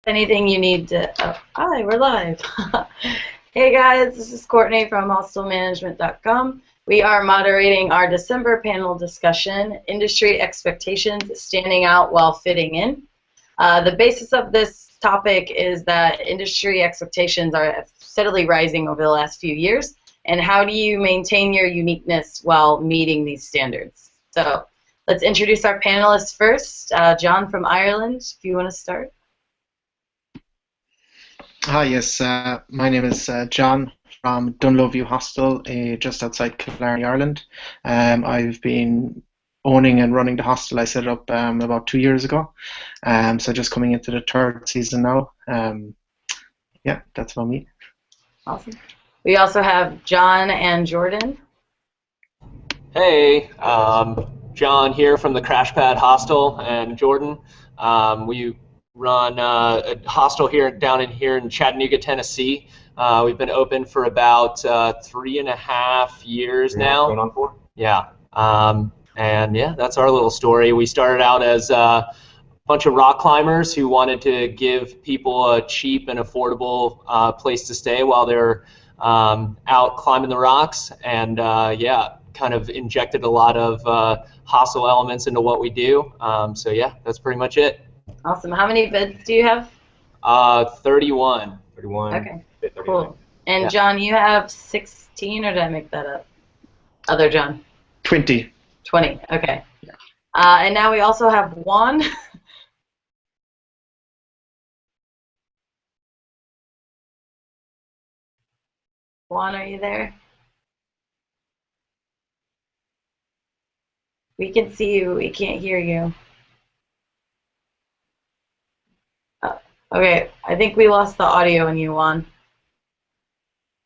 Anything you need to, oh, hi, we're live. Hey guys, this is Courtney from hostelmanagement.com. We are moderating our December panel discussion, Industry Expectations Standing Out While Fitting In. The basis of this topic is that industry expectations are steadily rising over the last few years, and how do you maintain your uniqueness while meeting these standards? So let's introduce our panelists first. John from Ireland, if you want to start. Hi, yes, my name is John from Dunloview Hostel, just outside Killarney, Ireland. I've been owning and running the hostel. I set it up about 2 years ago, so just coming into the third season now. Yeah, that's about me. Awesome. We also have John and Jordan. Hey, John here from the Crash Pad Hostel, and Jordan. We run a hostel down here in Chattanooga, Tennessee. We've been open for about 3.5 years now. Going on 4? Yeah. And yeah, that's our little story. We started out as a bunch of rock climbers who wanted to give people a cheap and affordable place to stay while they're out climbing the rocks. And yeah, kind of injected a lot of hostel elements into what we do. So yeah, that's pretty much it. Awesome. How many beds do you have? 31. 31. Okay, 39. cool. And Yeah. John, you have 16, or did I make that up? Other John? 20. 20, okay. Yeah. And now we also have Juan. Juan, are you there? We can see you, we can't hear you. Okay, I think we lost the audio in you, Juan.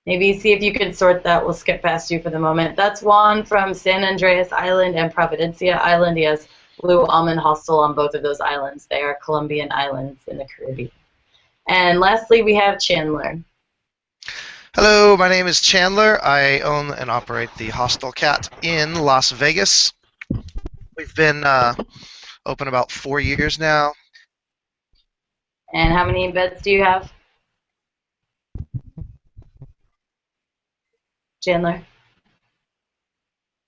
Maybe see if you can sort that. We'll skip past you for the moment. That's Juan from San Andreas Island and Providencia Island. He has Blue Almond Hostel on both of those islands. They are Colombian islands in the Caribbean. And lastly, we have Chandler. Hello, my name is Chandler. I own and operate the Hostel Cat in Las Vegas. We've been open about 4 years now. And how many beds do you have? Chandler?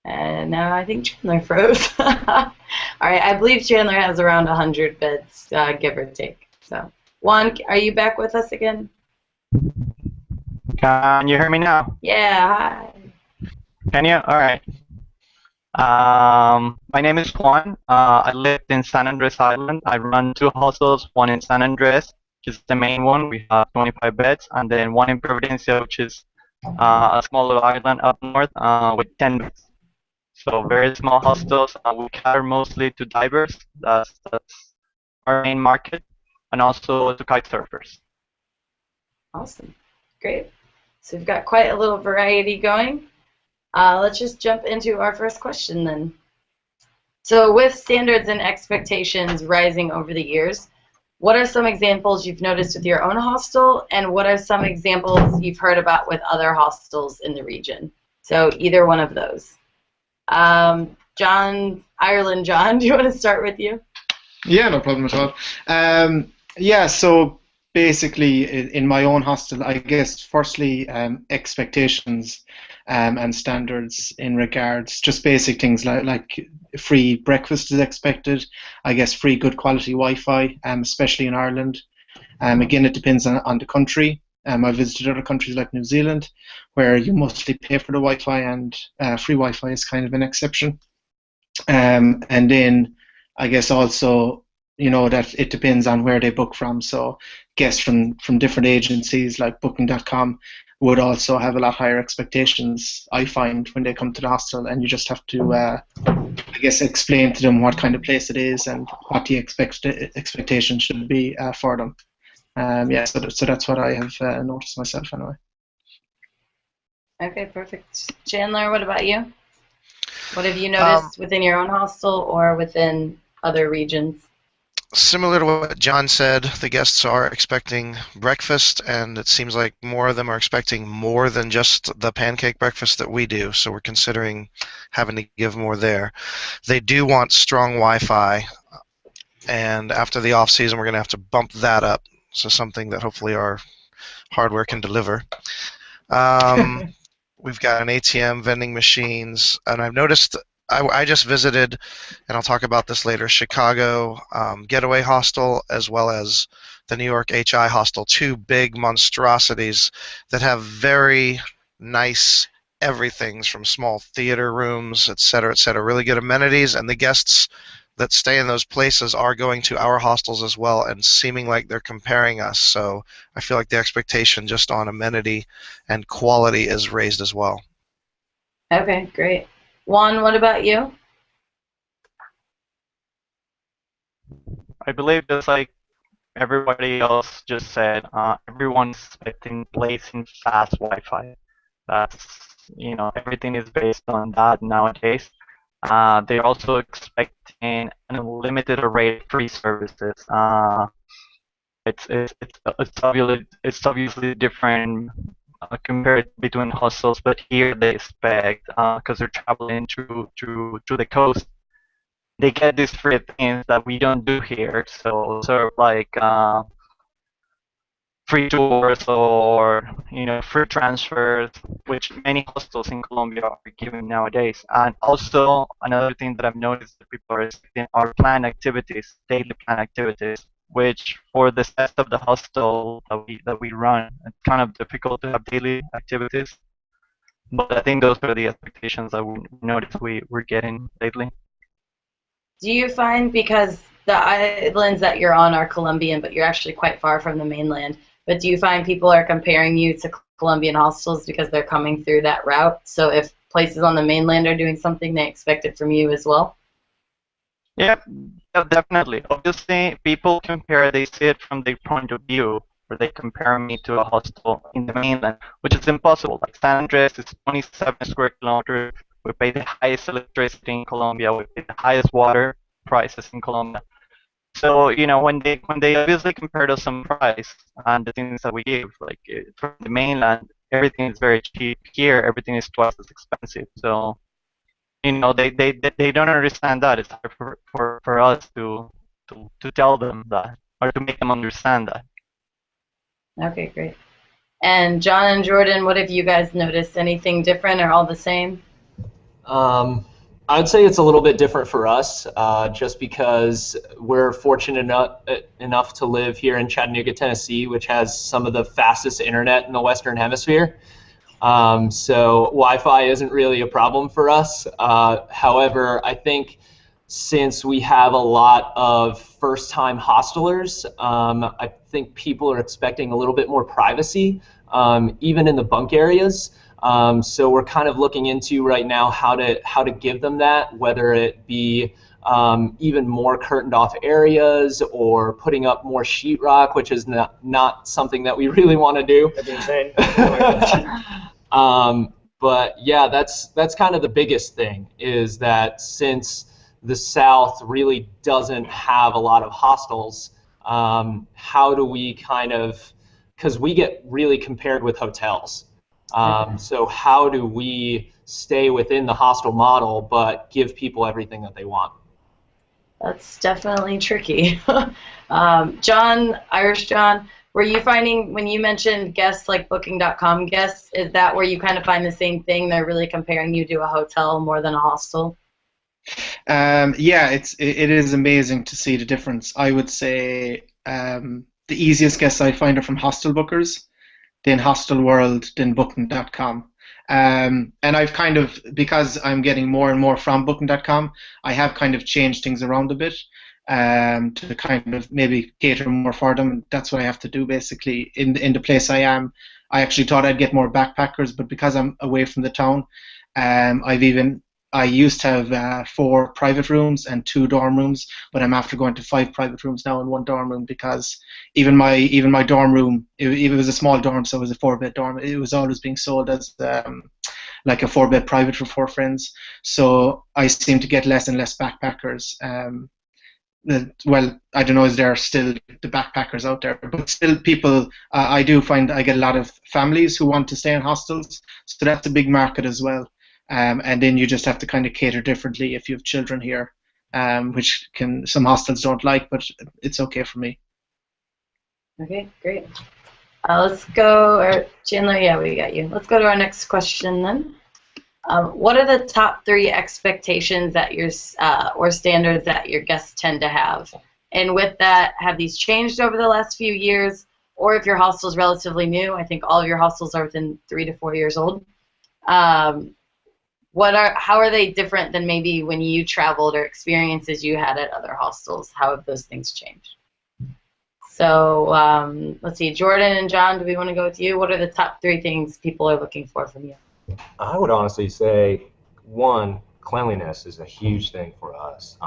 And now I think Chandler froze. All right, I believe Chandler has around 100 beds, give or take. So, Juan, are you back with us again? Can you hear me now? Yeah, hi. Can you? All right. My name is Juan. I live in San Andres Island. I run 2 hostels, one in San Andres, which is the main one. We have 25 beds, and then one in Providencia, which is a small little island up north with 10 beds. So very small hostels. We cater mostly to divers. That's our main market, and also to kite surfers. Awesome. Great. So we've got quite a little variety going. Let's just jump into our first question then. So with standards and expectations rising over the years, what are some examples you've noticed with your own hostel, and what are some examples you've heard about with other hostels in the region? So either one of those. John, Ireland, John, do you want to start with you? Yeah, no problem at all. Yeah, so basically in my own hostel, I guess firstly expectations and standards in regards just basic things like free breakfast is expected. I guess free good quality Wi-Fi, especially in Ireland. Again, it depends on the country. I visited other countries like New Zealand, where you mostly pay for the Wi-Fi, and free Wi-Fi is kind of an exception. And then I guess also, you know, that it depends on where they book from. So guests from different agencies like Booking.com would also have a lot higher expectations, I find, when they come to the hostel, and you just have to, I guess, explain to them what kind of place it is and what the expectation should be for them. Yeah, so that's what I have noticed myself anyway. Okay, perfect. Chandler, what about you? What have you noticed within your own hostel or within other regions? Similar to what John said, the guests are expecting breakfast, and it seems like more of them are expecting more than just the pancake breakfast that we do, so we're considering having to give more there. They do want strong Wi-Fi, and after the off-season we're going to have to bump that up. So something that hopefully our hardware can deliver. We've got an ATM, vending machines, and I've noticed. I just visited, and I'll talk about this later, Chicago Getaway Hostel as well as the New York HI Hostel, two big monstrosities that have very nice everythings from small theater rooms, et cetera, really good amenities, and the guests that stay in those places are going to our hostels as well and seeming like they're comparing us. So I feel like the expectation just on amenity and quality is raised as well. Okay, great. Juan, what about you? I believe just like everybody else just said, everyone's expecting blazing fast Wi-Fi. That's, everything is based on that nowadays. They're also expecting an unlimited array of free services. It's obviously different compared between hostels, but here they expect, because they're traveling to the coast, they get these free things that we don't do here. So sort of like free tours or free transfers, which many hostels in Colombia are giving nowadays. And also another thing that I've noticed that people are expecting are planned activities, daily planned activities, which for the size of the hostel that we run, it's kind of difficult to have daily activities. But I think those are the expectations that we notice we're getting lately. Do you find, because the islands that you're on are Colombian, but you're actually quite far from the mainland, but do you find people are comparing you to Colombian hostels because they're coming through that route? So if places on the mainland are doing something, they expect it from you as well? Yeah, definitely. Obviously, people compare, they see it from their point of view, where they compare me to a hostel in the mainland, which is impossible. Like San Andres is 27 square kilometers. We pay the highest electricity in Colombia. We pay the highest water prices in Colombia. So, when they obviously compared us on price and the things that we give, like from the mainland, everything is very cheap. Here, everything is twice as expensive. So, they don't understand that. It's hard for us to tell them that or to make them understand that. Okay, great. And John and Jordan, what have you guys noticed? Anything different or all the same? I would say it's a little bit different for us, just because we're fortunate enough to live here in Chattanooga, Tennessee, which has some of the fastest internet in the Western Hemisphere. So Wi-Fi isn't really a problem for us. However, I think since we have a lot of first-time hostelers, I think people are expecting a little bit more privacy, even in the bunk areas. So we're kind of looking into right now how to give them that, whether it be even more curtained off areas or putting up more sheetrock, which is not something that we really want to do. That'd be insane. But yeah, that's kind of the biggest thing, is that since the South really doesn't have a lot of hostels, how do we kind of, because we get really compared with hotels. So how do we stay within the hostel model but give people everything that they want? That's definitely tricky. John, Irish John, were you finding, when you mentioned guests like Booking.com guests, is that where you kind of find the same thing? They're really comparing you to a hotel more than a hostel? Yeah, it is amazing to see the difference. I would say the easiest guests I find are from hostel bookers, then Hostel World, then Booking.com. And I've kind of, because I'm getting more and more from Booking.com, I have kind of changed things around a bit to kind of maybe cater more for them. That's what I have to do basically in the place I am. I actually thought I'd get more backpackers, but because I'm away from the town, I used to have 4 private rooms and 2 dorm rooms, but I'm after going to 5 private rooms now and 1 dorm room, because even my dorm room, it was a small dorm, so it was a 4-bed dorm. It was always being sold as like a 4-bed private for 4 friends. So I seem to get less and less backpackers. Well, I don't know, is there still the backpackers out there? But still, people, I do find I get a lot of families who want to stay in hostels, so that's a big market as well. And then you just have to kind of cater differently if you have children here, which some hostels don't like, but it's okay for me. Okay, great. Let's go, Chandler, yeah, we got you. Let's go to our next question then. What are the top 3 expectations that or standards that your guests tend to have? And with that, have these changed over the last few years? Or if your hostel is relatively new, I think all of your hostels are within 3 to 4 years old. How are they different than maybe when you traveled or experiences you had at other hostels? How have those things changed? So let's see, Jordan and John, do we want to go with you? What are the top 3 things people are looking for from you? I would honestly say, one, cleanliness is a huge thing for us.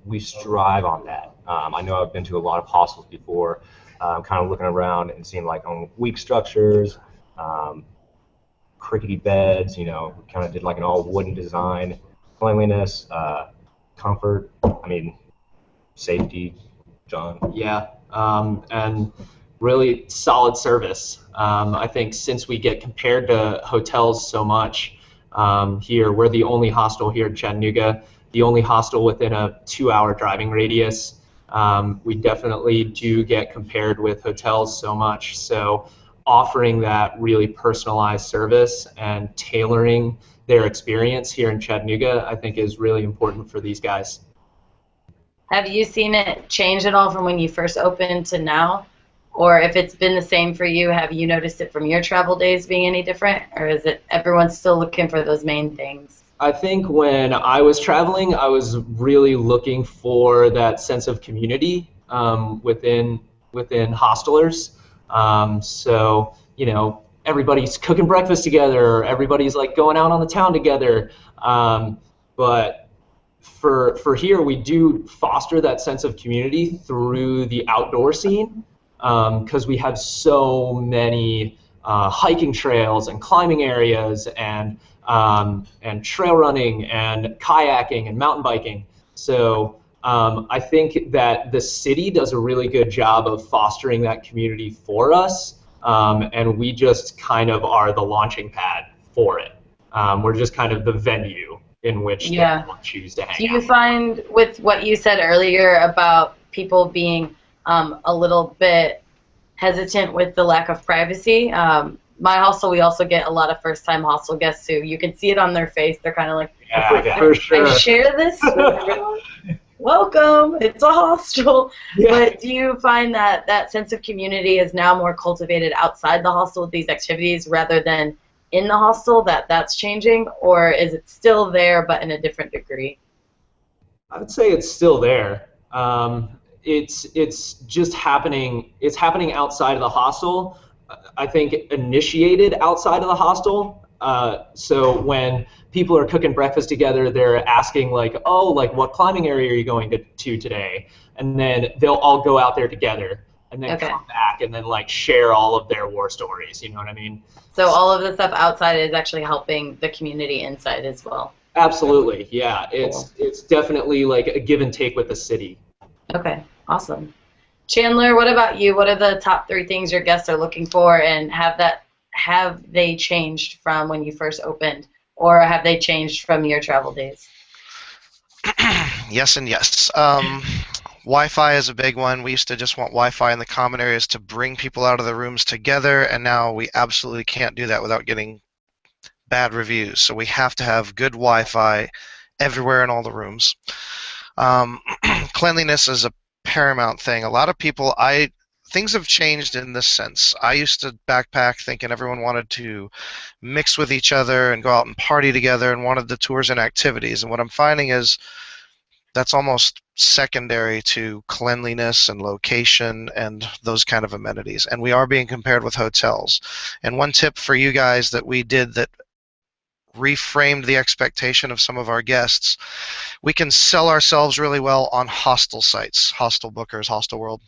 We strive on that. I know I've been to a lot of hostels before, kind of looking around and seeing like on weak structures, crickety beds, we kind of did like an all wooden design. Cleanliness, comfort, safety, John. Yeah, and really solid service. I think since we get compared to hotels so much here, we're the only hostel here in Chattanooga, the only hostel within a 2-hour driving radius. We definitely do get compared with hotels so much. So offering that really personalized service and tailoring their experience here in Chattanooga, I think is really important for these guys. Have you seen it change at all from when you first opened to now? Or if it's been the same for you, have you noticed it from your travel days being any different? Or is it everyone's still looking for those main things? I think when I was traveling, I was really looking for that sense of community within hostelers. So everybody's cooking breakfast together, everybody's like going out on the town together. But for here, we do foster that sense of community through the outdoor scene because we have so many hiking trails and climbing areas and trail running and kayaking and mountain biking. So I think that the city does a really good job of fostering that community for us, and we just kind of are the launching pad for it. We're just kind of the venue in which they choose to hang out. Do you find with what you said earlier about people being a little bit hesitant with the lack of privacy? My hostel, we also get a lot of first-time hostel guests who you can see it on their face. They're kind of like, for sure. I share this with everyone. Welcome, it's a hostel. Yeah. But do you find that that sense of community is now more cultivated outside the hostel with these activities rather than in the hostel, that's changing? Or is it still there but in a different degree? I would say it's still there. It's just happening. It's happening outside of the hostel. I think initiated outside of the hostel. So when people are cooking breakfast together, they're asking like, oh, like what climbing area are you going to today? And then they'll all go out there together and then come back and then like share all of their war stories. You know what I mean? So all of the stuff outside is actually helping the community inside as well. Absolutely, yeah. It's definitely like a give and take with the city. Okay, awesome. Chandler, what about you? What are the top 3 things your guests are looking for, and have they changed from when you first opened, or have they changed from your travel days? Yes and yes. Wi-Fi is a big one. We used to just want Wi-Fi in the common areas to bring people out of the rooms together, and now we absolutely can't do that without getting bad reviews. So we have to have good Wi-Fi everywhere in all the rooms. Cleanliness is a paramount thing. A lot of people, things have changed in this sense. I used to backpack thinking everyone wanted to mix with each other and go out and party together and wanted the tours and activities. And what I'm finding is that's almost secondary to cleanliness and location and those kind of amenities. And we are being compared with hotels. And one tip for you guys that we did that reframed the expectation of some of our guests, we can sell ourselves really well on hostel sites, hostel bookers, hostel world.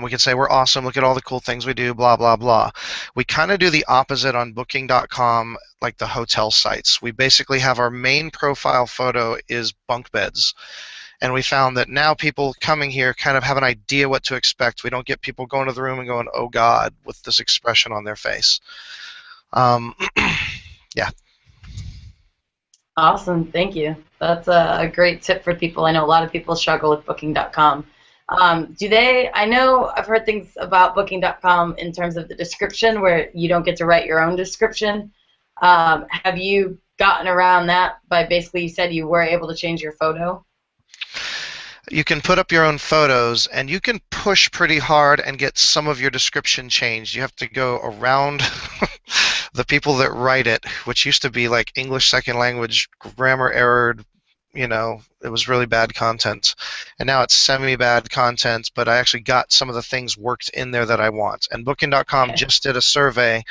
We can say we're awesome, look at all the cool things we do, blah, blah, blah. We kind of do the opposite on booking.com, like the hotel sites. We basically have our main profile photo is bunk beds. And we found that now people coming here kind of have an idea what to expect. We don't get people going to the room and going, oh God, with this expression on their face. Yeah. Awesome, thank you. That's a great tip for people. I know a lot of people struggle with booking.com. I know I've heard things about Booking.com in terms of the description where you don't get to write your own description. Have you gotten around that by basically you said you were able to change your photo? You can put up your own photos, and you can push pretty hard and get some of your description changed. You have to go around the people that write it, which used to be like English second language, grammar errored, it was really bad content. And now it's semi-bad content, but I actually got some of the things worked in there that I want. And Booking.com just did a survey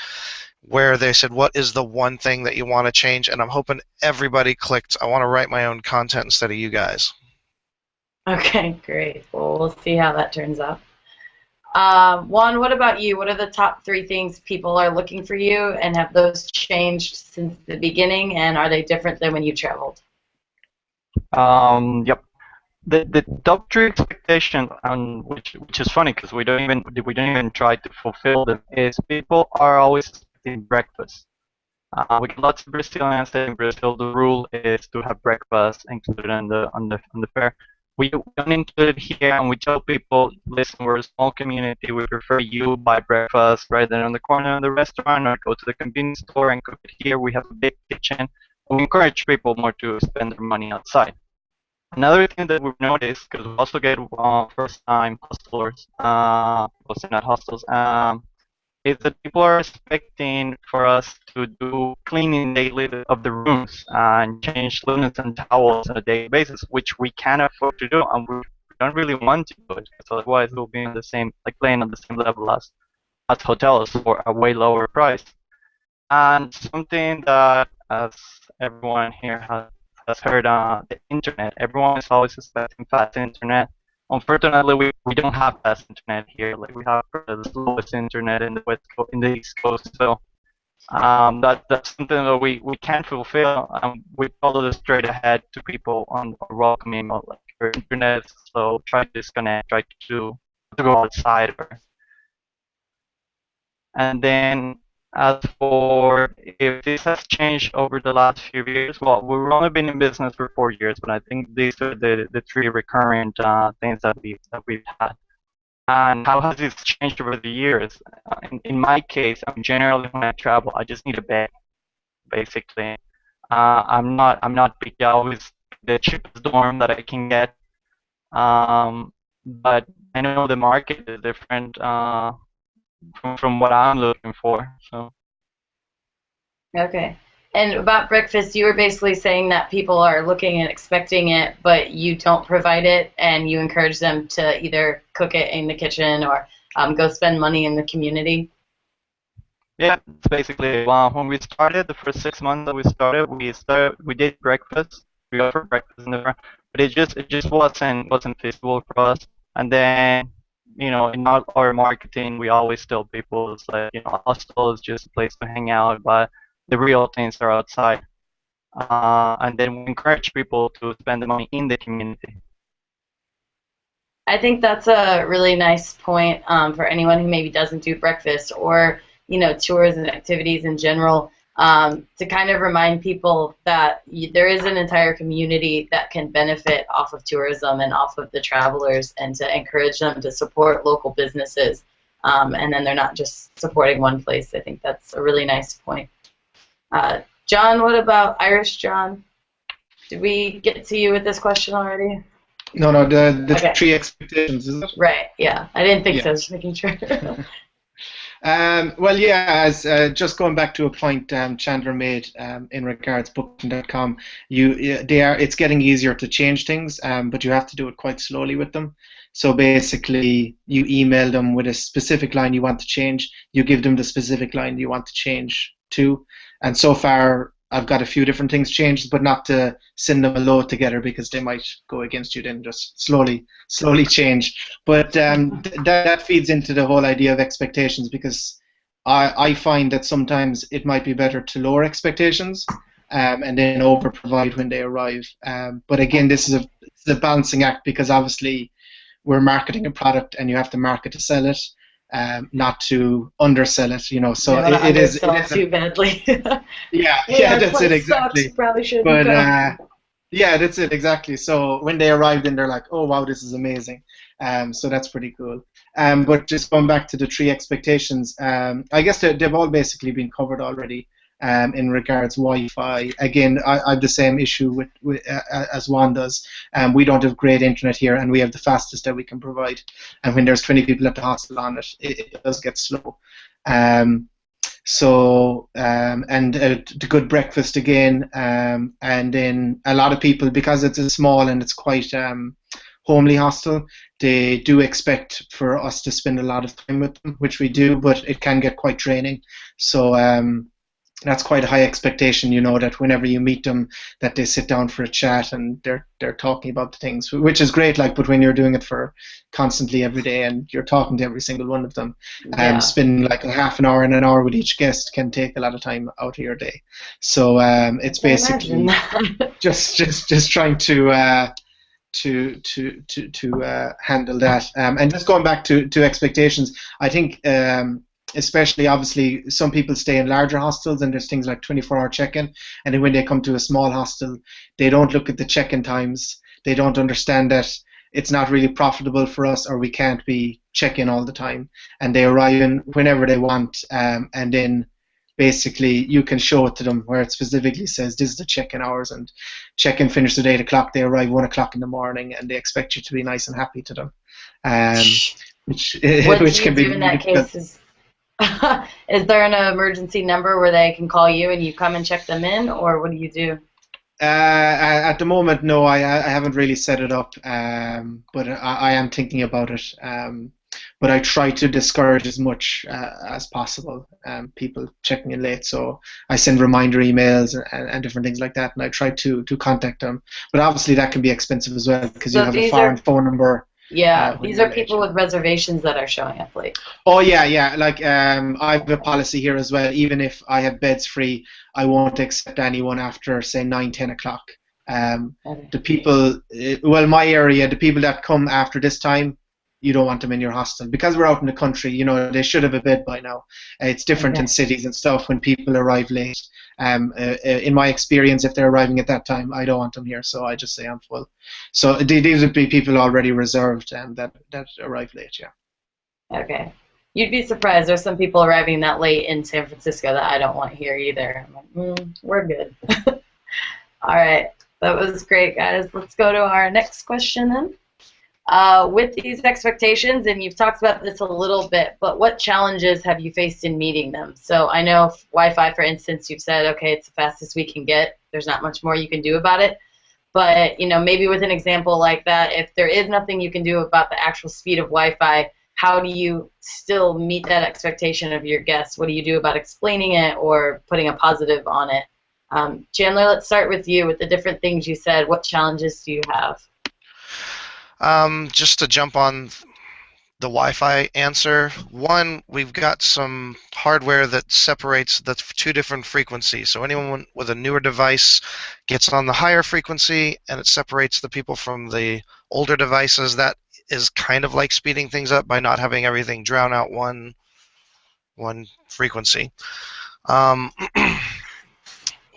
where they said, what is the one thing that you want to change? And I'm hoping everybody clicked, I want to write my own content instead of you guys. Okay, great. Well, we'll see how that turns out. Juan, what about you? What are the top 3 things people are looking for you, and have those changed since the beginning, and are they different than when you traveled? Yep. The top 3 expectations, which is funny because we don't even try to fulfill them, is people are always expecting breakfast. We get lots of Brazilians in Brazil. The rule is to have breakfast included on the fare. We don't include it here, and we tell people, listen, we're a small community. We prefer you buy breakfast right there on the corner of the restaurant, or go to the convenience store and cook it here. We have a big kitchen. We encourage people more to spend their money outside. Another thing that we've noticed, because we also get first-time hostelers, people at hostels, is that people are expecting for us to do cleaning daily of the rooms and change linens and towels on a daily basis, which we can't afford to do, and we don't really want to do it, because otherwise we'll be on the same, playing on the same level as hotels for a way lower price. And something that, as everyone here has heard, the internet. Everyone is always expecting fast internet. Unfortunately, we don't have fast internet here. We have the slowest internet in the East Coast. So that's something that we can't fulfill. We follow this straight ahead to people on our welcome email, like your internet. So try to disconnect. Try to go outside. And then, as for if this has changed over the last few years, well, we've only been in business for 4 years, but I think these are the 3 recurrent things that we've had. And how has this changed over the years? In my case, generally when I travel, I just need a bed, basically. I'm not picky. I always the cheapest dorm that I can get. But I know the market is different from what I'm looking for. So. Okay. And about breakfast, you were basically saying that people are looking and expecting it, but you don't provide it, and you encourage them to either cook it in the kitchen or go spend money in the community. Yeah, it's basically when we started the first 6 months that we did breakfast. We offered breakfast in the front, but it just wasn't feasible for us. And then, in all our marketing, we always tell people it's like, hostel is just a place to hang out, but the real things are outside. And then we encourage people to spend the money in the community. I think that's a really nice point for anyone who maybe doesn't do breakfast or, tours and activities in general, to kind of remind people that there is an entire community that can benefit off of tourism and off of the travelers, and to encourage them to support local businesses. And then they're not just supporting one place. I think that's a really nice point. John, what about Irish John? Did we get to you with this question already? No, the Okay. 3 expectations, is it? Right, yeah. I didn't think Yeah. so, just making sure. Well, yeah, as just going back to a point Chandler made in regards Booking.com, it's getting easier to change things, but you have to do it quite slowly with them. So basically, you email them with a specific line you want to change. You give them the specific line you want to change to. And so far, I've got a few different things changed, but not to send them a load together because they might go against you. Then just slowly change. But that feeds into the whole idea of expectations, because I find that sometimes it might be better to lower expectations and then over provide when they arrive. But again, this is a balancing act, because obviously we're marketing a product and you have to market to sell it. Not to undersell it, So it is too badly. Yeah, that's it exactly. Sucks, probably shouldn't But yeah, that's it exactly. So when they arrive, then they're like, "Oh wow, this is amazing." So that's pretty cool. But just going back to the three expectations, I guess they've all basically been covered already. In regards Wi-Fi, again, I have the same issue as Juan does. We don't have great internet here, and we have the fastest that we can provide. And when there's 20 people at the hostel on it, it does get slow. And the good breakfast again, and then a lot of people, because it's a small and it's quite homely hostel, they do expect for us to spend a lot of time with them, which we do, but it can get quite draining. So that's quite a high expectation, that whenever you meet them, that they sit down for a chat and they're talking about the things, which is great. But when you're doing it for constantly every day and you're talking to every single one of them, spending like a half an hour and an hour with each guest can take a lot of time out of your day. So it's basically just trying to handle that. And just going back to expectations, I think. Especially, obviously, some people stay in larger hostels and there's things like 24-hour check-in, and then when they come to a small hostel, they don't look at the check-in times. They don't understand that it's not really profitable for us, or we can't be check-in all the time, and they arrive in whenever they want, and then basically you can show it to them where it specifically says this is the check-in hours, and check-in finishes at 8 o'clock, they arrive 1 o'clock in the morning, and they expect you to be nice and happy to them. Which can be in that case is there an emergency number where they can call you and you come and check them in, or what do you do? At the moment, no, I haven't really set it up, but I am thinking about it. But I try to discourage as much as possible people checking in late. So I send reminder emails and different things like that, and I try to contact them. But obviously that can be expensive as well, because you have a foreign phone number. Yeah, these are people with reservations that are showing up late. Oh yeah. I have a policy here as well. Even if I have beds free, I won't accept anyone after, say, 9, 10 o'clock. The people, my area, the people that come after this time, you don't want them in your hostel, because we're out in the country. They should have a bed by now. It's different in cities and stuff when people arrive late. In my experience, if they're arriving at that time, I don't want them here, so I just say I'm full. So these would be people already reserved and that arrive late. Yeah. Okay. You'd be surprised. There's some people arriving that late in San Francisco that I don't want here either. I'm like, we're good. All right. That was great, guys. Let's go to our next question then. With these expectations, and you've talked about this a little bit, but what challenges have you faced in meeting them? So I know Wi-Fi, for instance, you've said, okay, it's the fastest we can get. There's not much more you can do about it. But, maybe with an example like that, if there is nothing you can do about the actual speed of Wi-Fi, how do you still meet that expectation of your guests? What do you do about explaining it or putting a positive on it? Chandler, let's start with you with the different things you said. What challenges do you have? Just to jump on the Wi-Fi answer, one, we've got some hardware that separates the two different frequencies. So anyone with a newer device gets on the higher frequency, and it separates the people from the older devices. That is kind of like speeding things up by not having everything drown out one frequency.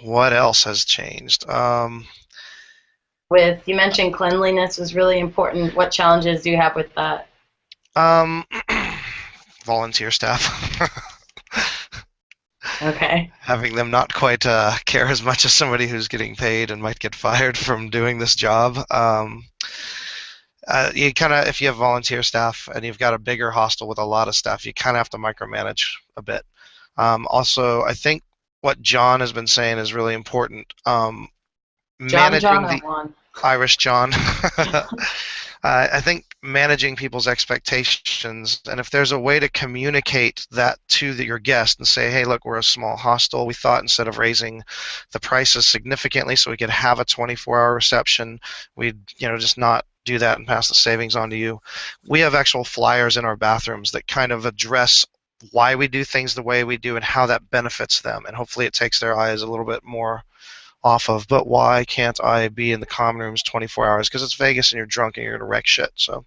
What else has changed? You mentioned cleanliness was really important. What challenges do you have with that? Volunteer staff. Okay. Having them not quite care as much as somebody who's getting paid and might get fired from doing this job. You kind of, if you have volunteer staff and you've got a bigger hostel with a lot of staff, you kind of have to micromanage a bit. Also, I think what John has been saying is really important. Irish John. I think managing people's expectations, and if there's a way to communicate that to your guest and say, hey, look, we're a small hostel. We thought instead of raising the prices significantly so we could have a 24-hour reception, we'd just not do that and pass the savings on to you. We have actual flyers in our bathrooms that kind of address why we do things the way we do and how that benefits them, and hopefully it takes their eyes a little bit more off of, but why can't I be in the common rooms 24 hours? Because it's Vegas and you're drunk and you're going to wreck shit. So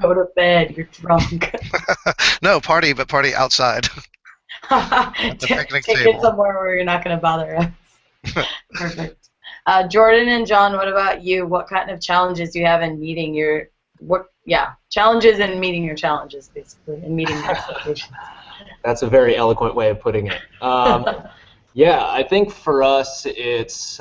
go to bed, you're drunk. No, party, but party outside. Take it somewhere where you're not going to bother us. Perfect. Jordan and John, what about you? What kind of challenges do you have in meeting your challenges in meeting your challenges, basically, and meeting your expectations? That's a very eloquent way of putting it. Yeah, I think for us it's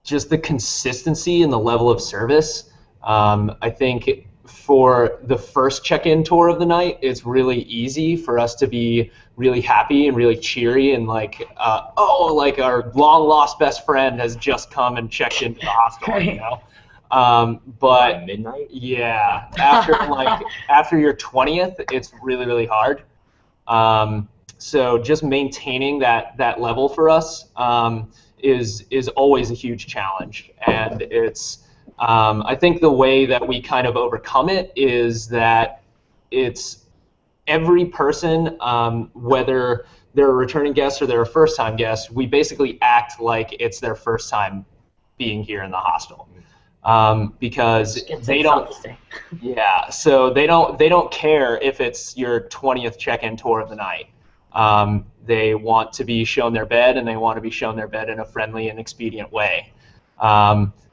just the consistency and the level of service. I think for the first check-in tour of the night, it's really easy for us to be really happy and really cheery and like, like our long-lost best friend has just come and checked into the hostel, you know? But By midnight? yeah, after your 20th, it's really, really hard. So just maintaining that level for us is always a huge challenge, and it's I think the way that we kind of overcome it is that it's every person, whether they're a returning guest or they're a first-time guest, we basically act like it's their first time being here in the hostel. Because they don't, yeah, so they don't care if it's your 20th check-in tour of the night. They want to be shown their bed, and they want to be shown their bed in a friendly and expedient way.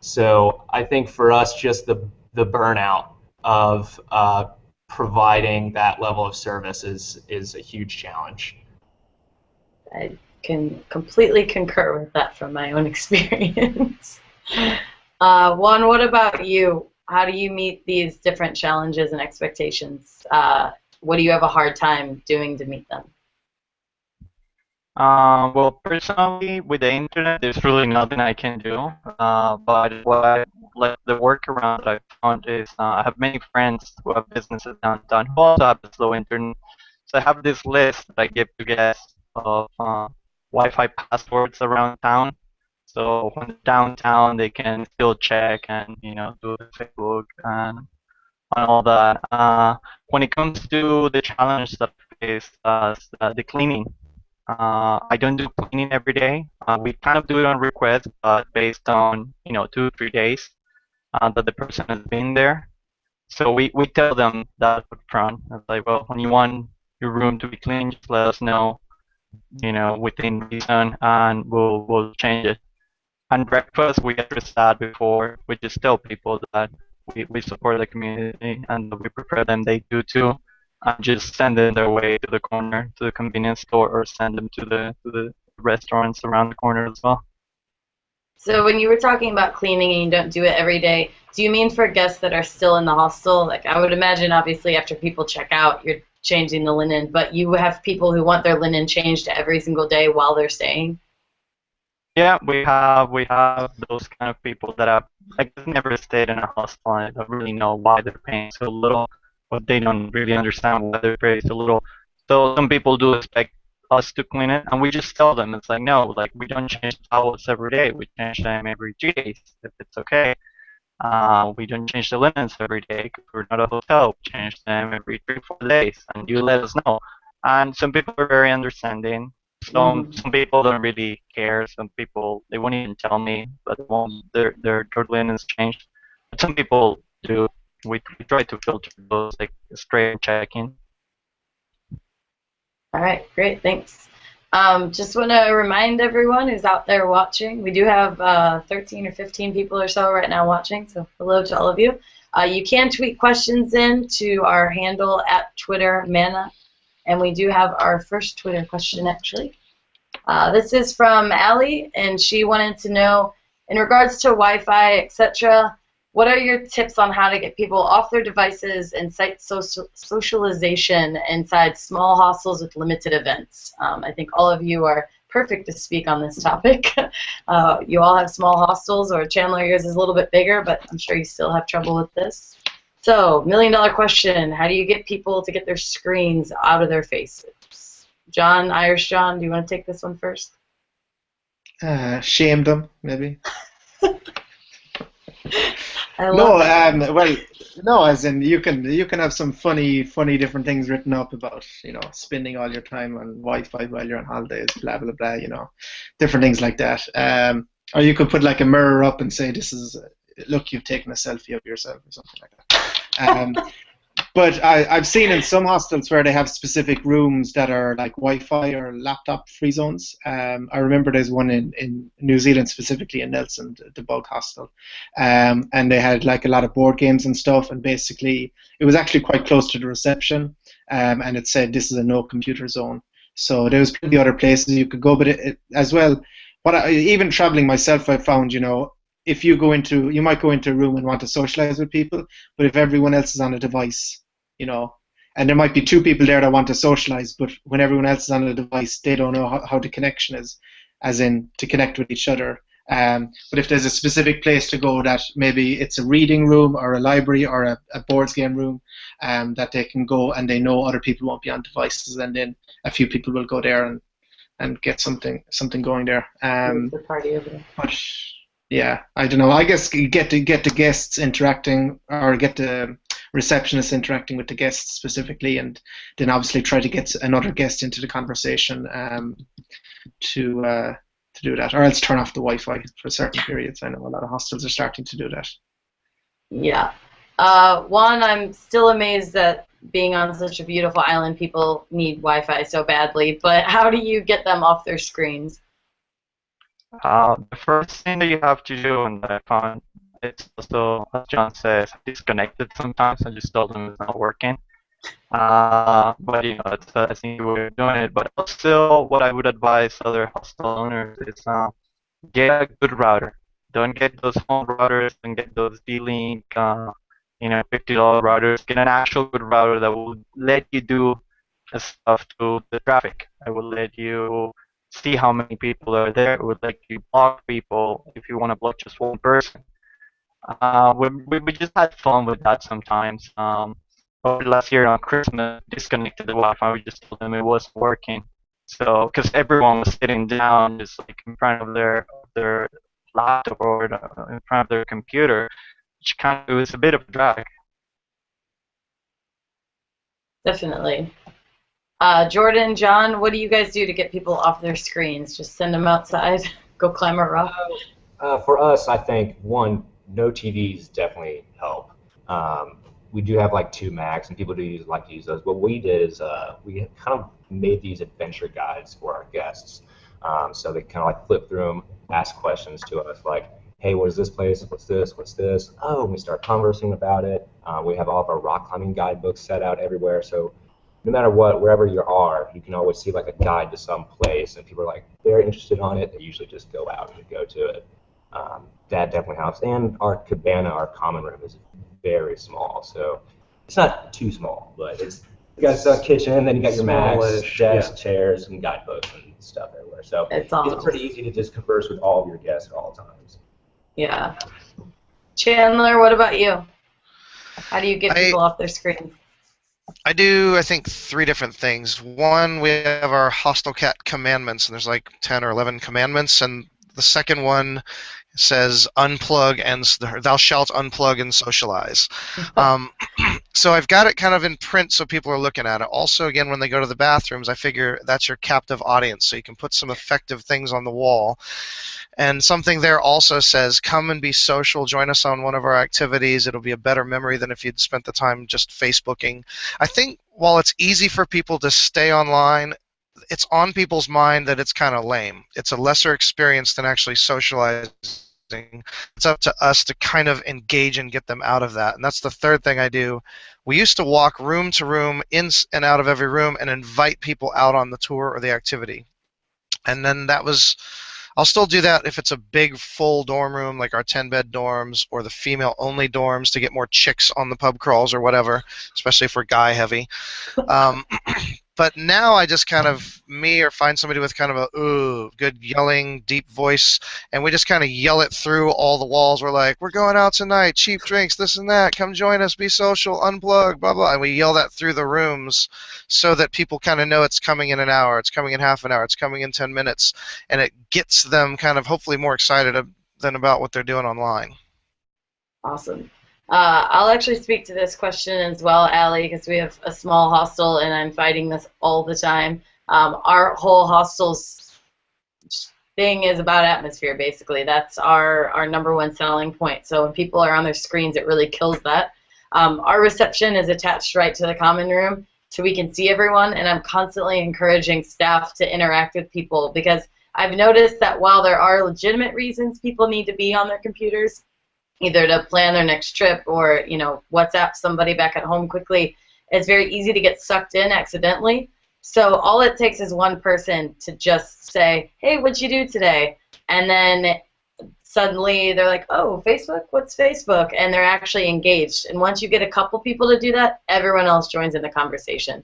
So I think for us, just the burnout of providing that level of service is a huge challenge. I can completely concur with that from my own experience. Juan, what about you? How do you meet these different challenges and expectations? What do you have a hard time doing to meet them? Well, personally, with the internet, there's really nothing I can do. But like the workaround that I found is I have many friends who have businesses downtown who also have a slow internet. So I have this list that I give to guests of Wi-Fi passwords around town. So when they're downtown, they can still check and do the Facebook and all that. When it comes to the challenge that I face, the cleaning. I don't do cleaning every day. We kind of do it on request, but based on 2 or 3 days that the person has been there. So we tell them that up front. It's like, well, when you want your room to be clean, just let us know, within reason, and we'll change it. And breakfast, we address that before. We just tell people that we support the community and that we prefer them they do too. And just send them their way to the corner, to the convenience store, or send them to the restaurants around the corner as well. So when you were talking about cleaning and you don't do it every day, do you mean for guests that are still in the hostel? Like I would imagine, obviously, after people check out, you're changing the linen, but you have people who want their linen changed every single day while they're staying? Yeah, we have those kind of people that have never stayed in a hostel and don't really know why they're paying so little, but they don't really understand why they're paying so little. So some people do expect us to clean it, and we just tell them it's like, no, like we don't change towels every day. We change them every 2 days if it's okay. We don't change the linens every day because we're not a hotel. We change them every 3 or 4 days, and you let us know. And some people are very understanding. Some people don't really care. Some people they won't even tell me, but their linens changed. But some people do. We try to filter those like straight check-in. All right, great, thanks. Just want to remind everyone who's out there watching, we do have 13 or 15 people or so right now watching, so hello to all of you. You can tweet questions in to our handle at Twitter Mana, and we do have our first Twitter question actually. This is from Allie, and she wanted to know, in regards to Wi-Fi, etc., what are your tips on how to get people off their devices and site socialization inside small hostels with limited events? I think all of you are perfect to speak on this topic. You all have small hostels, or Chandler, yours is a little bit bigger, but I'm sure you still have trouble with this. So, $1,000,000 question, how do you get people to get their screens out of their faces? John, Irish John, do you want to take this one first? Shame them, maybe. Well, no, as in you can have some funny different things written up about, spending all your time on Wi-Fi while you're on holidays, blah blah blah, different things like that. Or you could put like a mirror up and say, look, you've taken a selfie of yourself or something like that. But I've seen in some hostels where they have specific rooms that are like Wi-Fi or laptop free zones. I remember there's one in New Zealand, specifically in Nelson, the Bug Hostel, and they had like a lot of board games and stuff. And basically, it was actually quite close to the reception, and it said this is a no computer zone. So there was plenty other places you could go, but as well, even traveling myself, I found, if you might go into a room and want to socialize with people, but if everyone else is on a device, and there might be two people there that want to socialize, but when everyone else is on a device, they don't know how the connection is, as in to connect with each other. But if there's a specific place to go that maybe it's a reading room or a library or a boards game room, that they can go and they know other people won't be on devices, and then a few people will go there and get something going there. The party over there. But yeah, I don't know. I guess you get the guests interacting, or get the receptionists interacting with the guests specifically, and then obviously try to get another guest into the conversation to do that, or else turn off the Wi-Fi for certain periods. I know a lot of hostels are starting to do that. Yeah. One, I'm still amazed that being on such a beautiful island, people need Wi-Fi so badly, but how do you get them off their screens? The first thing that you have to do, and I found it's also, as John says, disconnected sometimes. I just told them it's not working. But it's a easy way of doing it. But also, what I would advise other hostel owners is get a good router. Don't get those home routers. Don't get those D-Link, $50 routers. Get an actual good router that will let you do stuff to the traffic. It will let you see how many people are there. It would let you block people if you want to block just one person. We just had fun with that sometimes. Last year on Christmas, disconnected the Wi-Fi. We just told them it wasn't working. So, because everyone was sitting down, just like in front of their laptop or in front of their computer, which it was a bit of a drag. Definitely. Jordan, John, what do you guys do to get people off their screens? Just send them outside, go climb a rock? For us, I think, one, no TVs definitely help. We do have like 2 Macs, and people like to use those. What we did is we kind of made these adventure guides for our guests. So they kind of like flip through them, ask questions to us like, hey, what is this place? What's this? What's this? Oh, and we start conversing about it. We have all of our rock climbing guidebooks set out everywhere. So no matter what, wherever you are, you can always see like a guide to some place, and people are like, they're interested on it. They usually just go out and go to it. That definitely helps. And our cabana, our common room, is very small, so it's not too small, but you got a kitchen, then you got your Macs, desks, chairs, and guidebooks and stuff everywhere. So it's pretty easy to just converse with all of your guests at all times. Yeah. Chandler, what about you? How do you get people off their screens? I do, I think, 3 different things. One, we have our Hostel Cat commandments, and there's like 10 or 11 commandments, and the second one says unplug and thou shalt unplug and socialize. So I've got it kind of in print so people are looking at it. Also, again, when they go to the bathrooms, I figure that's your captive audience, so you can put some effective things on the wall. And something there also says, come and be social, join us on one of our activities. It'll be a better memory than if you'd spent the time just Facebooking. I think while it's easy for people to stay online, it's on people's mind that it's kind of lame. It's a lesser experience than actually socializing. It's up to us to kind of engage and get them out of that. And that's the third thing I do. We used to walk room to room, in and out of every room, and invite people out on the tour or the activity. And then I'll still do that if it's a big full dorm room like our 10-bed dorms or the female-only dorms to get more chicks on the pub crawls or whatever, especially if we're guy-heavy. But now I just kind of, or find somebody with kind of a good yelling, deep voice, and we just kind of yell it through all the walls. We're like, we're going out tonight, cheap drinks, this and that, come join us, be social, unplug, blah, blah. And we yell that through the rooms so that people kind of know it's coming in an hour, it's coming in half an hour, it's coming in 10 minutes, and it gets them kind of hopefully more excited than about what they're doing online. Awesome. I'll actually speak to this question as well, Allie, because we have a small hostel, and I'm fighting this all the time. Our whole hostel's thing is about atmosphere, basically. That's our number one selling point. So when people are on their screens, it really kills that. Our reception is attached right to the common room, so we can see everyone, and I'm constantly encouraging staff to interact with people, because I've noticed that while there are legitimate reasons people need to be on their computers, either to plan their next trip or, WhatsApp somebody back at home quickly, it's very easy to get sucked in accidentally. So all it takes is one person to just say, hey, what'd you do today? And then suddenly they're like, oh, Facebook? What's Facebook? And they're actually engaged. And once you get a couple people to do that, everyone else joins in the conversation.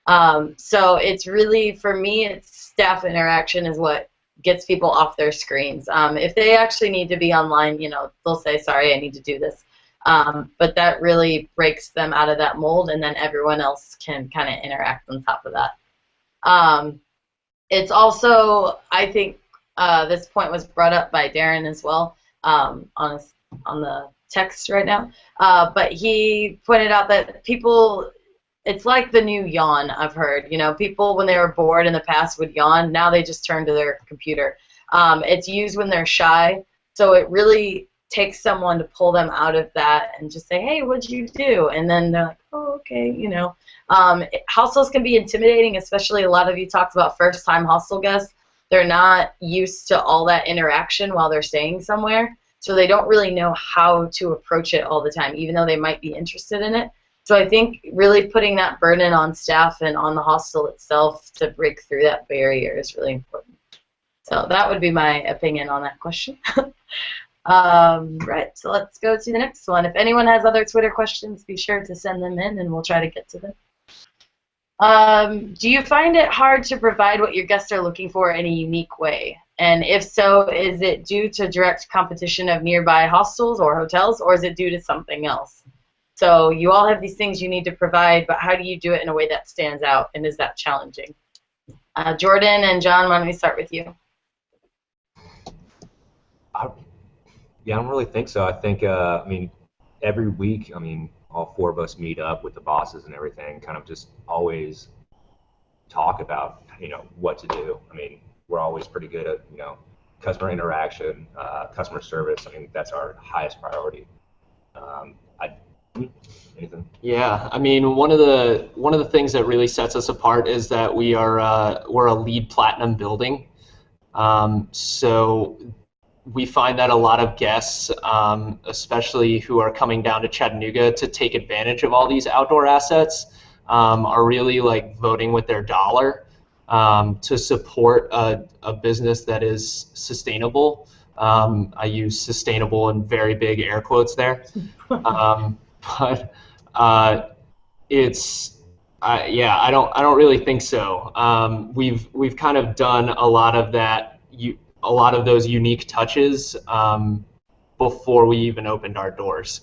So it's really, for me, it's staff interaction is what gets people off their screens. If they actually need to be online, they'll say, sorry, I need to do this. But that really breaks them out of that mold, and then everyone else can kind of interact on top of that. It's also, I think, this point was brought up by Darren as well, on the text right now. But he pointed out that people, it's like the new yawn, I've heard. People, when they were bored in the past, would yawn. Now they just turn to their computer. It's used when they're shy, so it really takes someone to pull them out of that and just say, hey, what'd you do? And then they're like, oh, okay, Hostels can be intimidating, especially a lot of you talked about first-time hostel guests. They're not used to all that interaction while they're staying somewhere, so they don't really know how to approach it all the time, even though they might be interested in it. So I think really putting that burden on staff and on the hostel itself to break through that barrier is really important. So that would be my opinion on that question. Right, so let's go to the next one. If anyone has other Twitter questions, be sure to send them in and we'll try to get to them. Do you find it hard to provide what your guests are looking for in a unique way? And if so, is it due to direct competition of nearby hostels or hotels, or is it due to something else? So you all have these things you need to provide, but how do you do it in a way that stands out, and is that challenging? Jordan and John, why don't we start with you? Yeah, I don't really think so. I think, every week, all four of us meet up with the bosses and everything, kind of just always talk about, what to do. We're always pretty good at, customer interaction, customer service. That's our highest priority. Anything? Yeah, one of the things that really sets us apart is that we're a LEED Platinum building. So we find that a lot of guests, especially who are coming down to Chattanooga to take advantage of all these outdoor assets, are really like voting with their dollar to support a business that is sustainable. I use sustainable in very big air quotes there. But I don't really think so. We've kind of done a lot of that, a lot of those unique touches before we even opened our doors.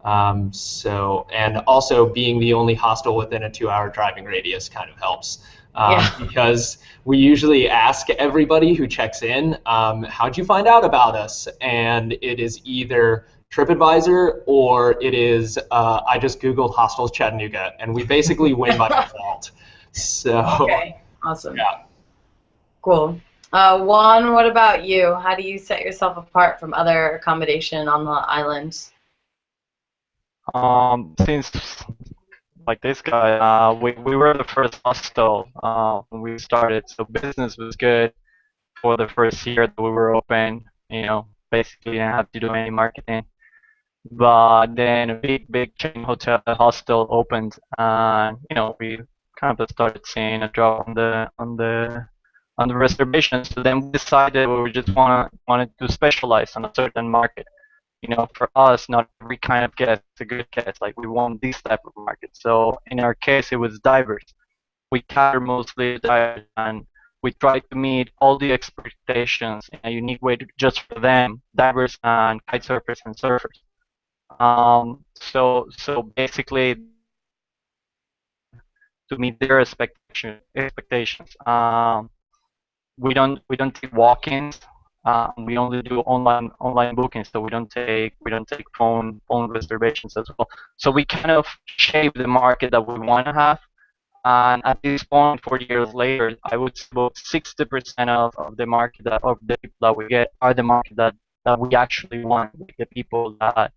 And also being the only hostel within a 2-hour driving radius kind of helps. Because we usually ask everybody who checks in, how'd you find out about us? And it is either TripAdvisor or it is I just Googled Hostels Chattanooga, and we basically win by default. So okay, awesome. Yeah. Cool. Juan, what about you? How do you set yourself apart from other accommodation on the island? Since like this guy, we were the first hostel when we started, so business was good for the first year that we were open. Basically didn't have to do any marketing. But then a big chain hostel opened, and we kind of started seeing a drop on the reservations. So then we decided we just wanted to specialize on a certain market. For us, not every kind of guest is a good guest. Like, we want this type of market. So in our case, it was divers. We cater mostly divers, and we try to meet all the expectations in a unique way just for them, divers and kite surfers and surfers. So basically, to meet their expectations. We don't take walk-ins. We only do online bookings, so we don't take phone reservations as well. So we kind of shape the market that we want to have. And at this point, 4 years later, I would say about 60% of the market of the people that we get are the market that we actually want, like the people that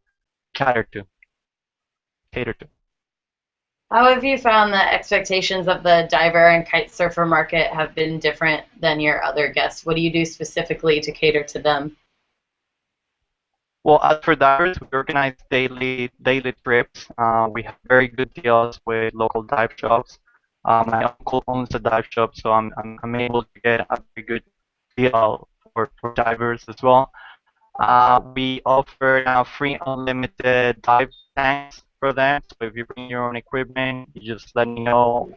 cater to. cater to. How have you found that expectations of the diver and kite surfer market have been different than your other guests? What do you do specifically to cater to them? Well, as for divers, we organize daily trips. We have very good deals with local dive shops. My uncle owns a dive shop, so I'm able to get a very good deal for divers as well. We offer now free unlimited dive tanks for them. So if you bring your own equipment, you just let me know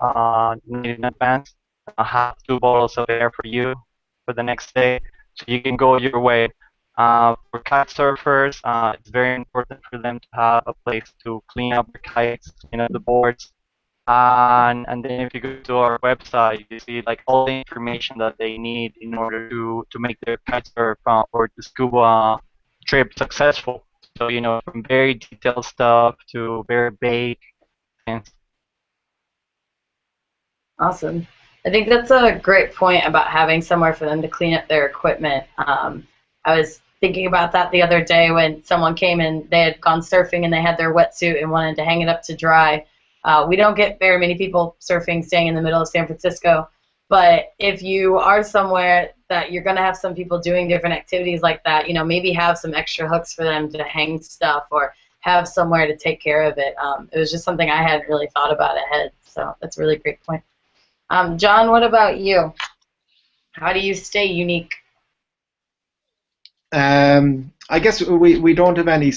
in advance. I'll have 2 bottles of air for you for the next day, so you can go your way. For kite surfers, it's very important for them to have a place to clean up the kites, clean up the boards. And then if you go to our website, you see like all the information that they need in order to make their kite surf or the scuba trip successful. So, from very detailed stuff to very vague things. Awesome. I think that's a great point about having somewhere for them to clean up their equipment. I was thinking about that the other day when someone came and they had gone surfing and they had their wetsuit and wanted to hang it up to dry. We don't get very many people surfing staying in the middle of San Francisco, but if you are somewhere that you're going to have some people doing different activities like that, maybe have some extra hooks for them to hang stuff or have somewhere to take care of it. It was just something I hadn't really thought about ahead, so that's a really great point. John, what about you? How do you stay unique? I guess we don't have any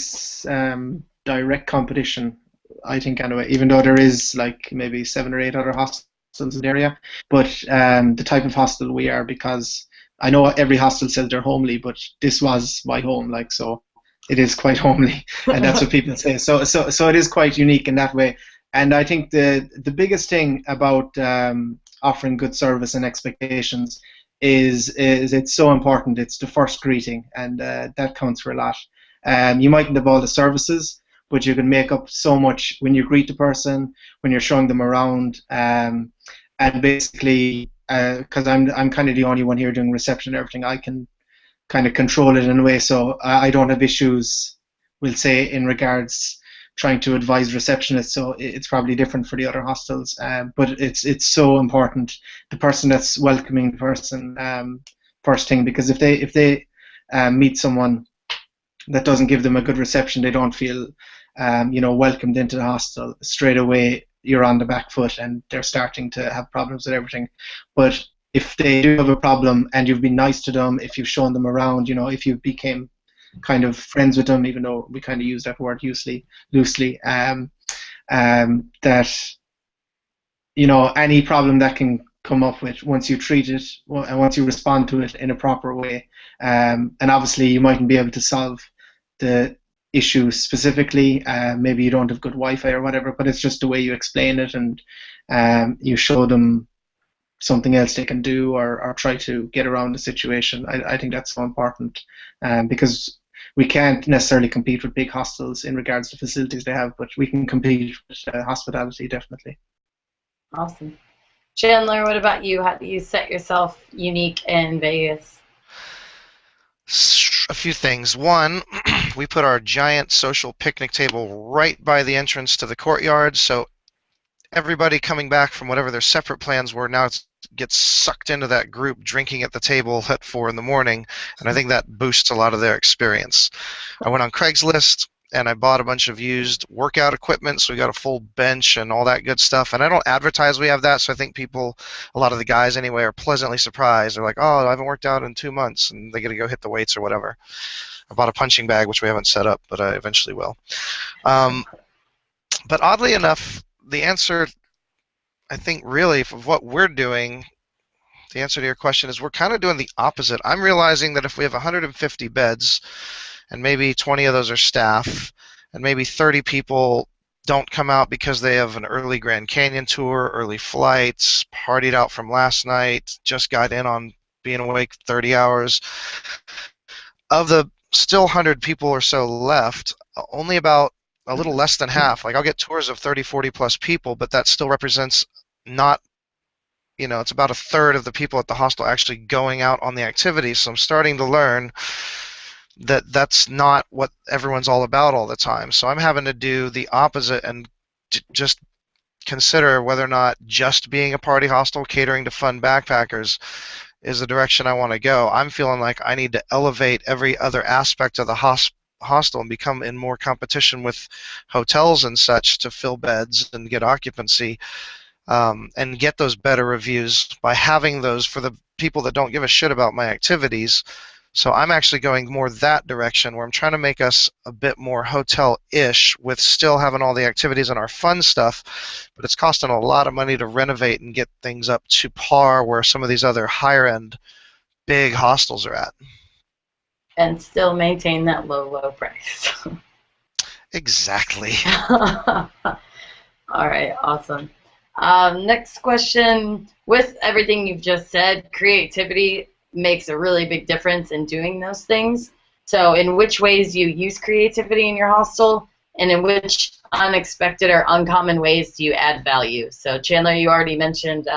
direct competition, I think, anyway, even though there is like maybe 7 or 8 other hostels in the area. But the type of hostel we are, because I know every hostel says they're homely, but this was my home, like, so it is quite homely, and that's what people say. So it is quite unique in that way. And I think the biggest thing about offering good service and expectations is it's so important. It's the first greeting, and that counts for a lot. You mightn't have all the services, but you can make up so much when you greet the person, when you're showing them around, and basically, because I'm kind of the only one here doing reception and everything, I can kind of control it in a way, so I don't have issues, we'll say, in regards trying to advise receptionists. So it's probably different for the other hostels, but it's so important, the person that's welcoming the person, first thing, because if they meet someone that doesn't give them a good reception, they don't feel welcomed into the hostel, straight away you're on the back foot and they're starting to have problems with everything. But if they do have a problem and you've been nice to them, if you've shown them around, if you became kind of friends with them, even though we kind of use that word loosely, that any problem that can come up with, once you treat it and once you respond to it in a proper way, and obviously you mightn't be able to solve the issue specifically, maybe you don't have good Wi-Fi or whatever, but it's just the way you explain it, and you show them something else they can do, or try to get around the situation. I think that's so important, because we can't necessarily compete with big hostels in regards to facilities they have, but we can compete with hospitality, definitely. Awesome. Chandler, what about you? How do you set yourself unique in Vegas? A few things. One, we put our giant social picnic table right by the entrance to the courtyard, so everybody coming back from whatever their separate plans were now gets sucked into that group drinking at the table at 4 in the morning, and I think that boosts a lot of their experience. I went on Craigslist and I bought a bunch of used workout equipment, so we got a full bench and all that good stuff, and I don't advertise we have that, so I think people, a lot of the guys anyway, are pleasantly surprised. They're like, oh, I haven't worked out in 2 months, and they get to go hit the weights or whatever. I bought a punching bag, which we haven't set up, but I eventually will. But oddly enough, the answer, I think, really, of what we're doing, the answer to your question is we're kind of doing the opposite. I'm realizing that if we have 150 beds, and maybe 20 of those are staff, and maybe 30 people don't come out because they have an early Grand Canyon tour, early flights, partied out from last night, just got in on being awake 30 hours. Of the still 100 people or so left, only about a little less than half. Like, I'll get tours of 30, 40 plus people, but that still represents not, it's about a third of the people at the hostel actually going out on the activities. So I'm starting to learn that's not what everyone's all about all the time. So I'm having to do the opposite and just consider whether or not just being a party hostel catering to fun backpackers is the direction I want to go. I'm feeling like I need to elevate every other aspect of the hostel and become in more competition with hotels and such to fill beds and get occupancy, and get those better reviews by having those for the people that don't give a shit about my activities. So I'm actually going more that direction where I'm trying to make us a bit more hotel-ish with still having all the activities and our fun stuff, but it's costing a lot of money to renovate and get things up to par where some of these other higher-end big hostels are at. And still maintain that low price. Exactly. All right, awesome. Next question. With everything you've just said, creativity makes a really big difference in doing those things. So in which ways do you use creativity in your hostel, and in which unexpected or uncommon ways do you add value? So Chandler, you already mentioned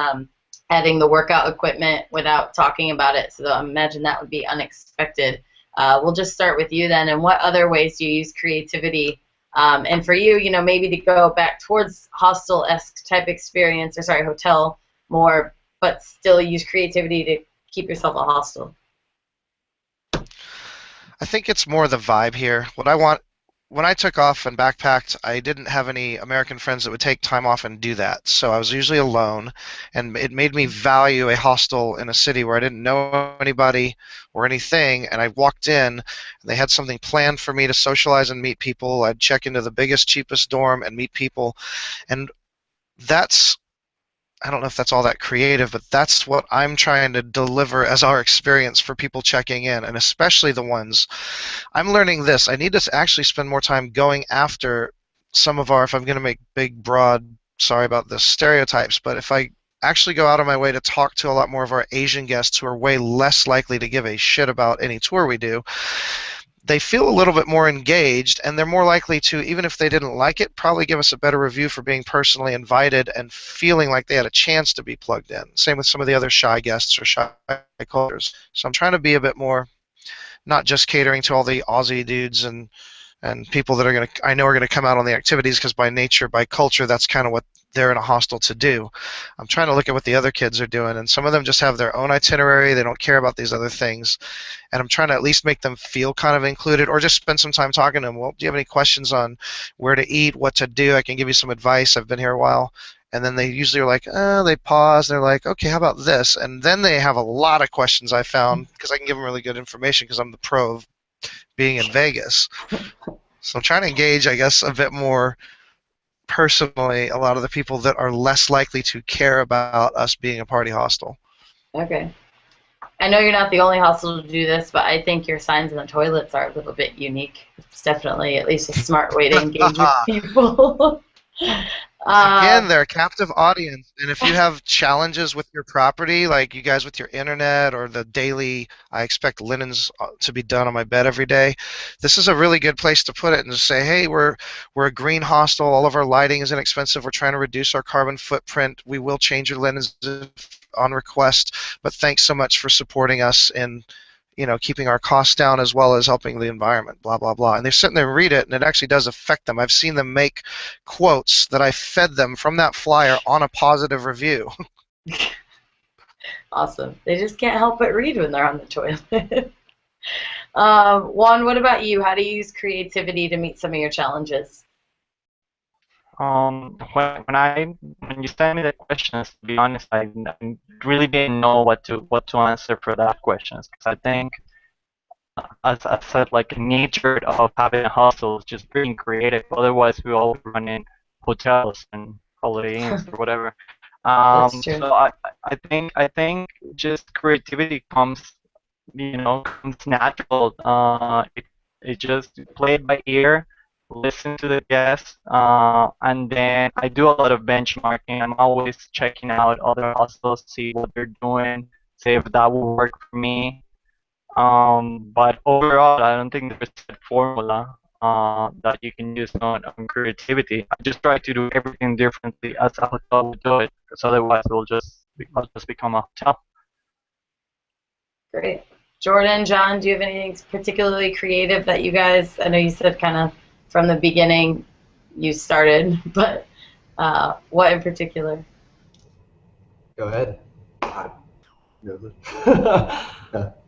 adding the workout equipment without talking about it, so I imagine that would be unexpected. We'll just start with you then. And what other ways do you use creativity? And for you, maybe to go back towards hostel-esque type experience, or sorry, hotel more, but still use creativity to keep yourself a hostel. I think it's more the vibe here. What I want, when I took off and backpacked, I didn't have any American friends that would take time off and do that. So I was usually alone, and it made me value a hostel in a city where I didn't know anybody or anything. And I walked in, and they had something planned for me to socialize and meet people. I'd check into the biggest, cheapest dorm and meet people. And that's, I don't know if that's all that creative, but that's what I'm trying to deliver as our experience for people checking in, and especially the ones. I'm learning this. I need to actually spend more time going after some of our, if I'm going to make big, broad, sorry about the stereotypes, but if I actually go out of my way to talk to a lot more of our Asian guests who are way less likely to give a shit about any tour we do, they feel a little bit more engaged, and they're more likely to, even if they didn't like it, probably give us a better review for being personally invited and feeling like they had a chance to be plugged in. Same with some of the other shy guests or shy callers. So I'm trying to be a bit more, not just catering to all the Aussie dudes and people that I know are gonna come out on the activities, because by nature, by culture, that's kind of what they're in a hostel to do. I'm trying to look at what the other kids are doing, and some of them just have their own itinerary. They don't care about these other things, and I'm trying to at least make them feel kind of included, or just spend some time talking to them. Well, do you have any questions on where to eat, what to do? I can give you some advice. I've been here a while. And then they usually are like, they pause, and they're like, okay, how about this? And then they have a lot of questions, I found, because I can give them really good information because I'm the pro of being in Vegas. So I'm trying to engage, I guess, a bit more personally a lot of the people that are less likely to care about us being a party hostel. Okay. I know you're not the only hostel to do this, but I think your signs in the toilets are a little bit unique. It's definitely at least a smart way to engage with people. Again, they're a captive audience, and if you have challenges with your property, like you guys with your internet or the daily, I expect linens to be done on my bed every day, this is a really good place to put it and just say, hey, we're a green hostel, all of our lighting is inexpensive, we're trying to reduce our carbon footprint, we will change your linens on request, but thanks so much for supporting us in keeping our costs down as well as helping the environment, blah, blah, blah. And they're sitting there and read it, and it actually does affect them. I've seen them make quotes that I fed them from that flyer on a positive review. Awesome. They just can't help but read when they're on the toilet. Juan, what about you? How do you use creativity to meet some of your challenges? When you sent me the questions, to be honest, I really didn't know what to answer for that questions, because I think, as I said, like nature of having a hustle is just being creative. Otherwise, we all run in hotels and holiday inns or whatever. That's true. So I think just creativity comes natural. It just played by ear, listen to the guests, and then I do a lot of benchmarking. I'm always checking out other hostels, see what they're doing, see if that will work for me. But overall, I don't think there's a formula that you can use on creativity. I just try to do everything differently as a hotel would do it, because otherwise I'll just become a hotel. Great. Jordan, John, do you have anything particularly creative that you guys, I know you said kind of from the beginning you started, but what in particular? Go ahead.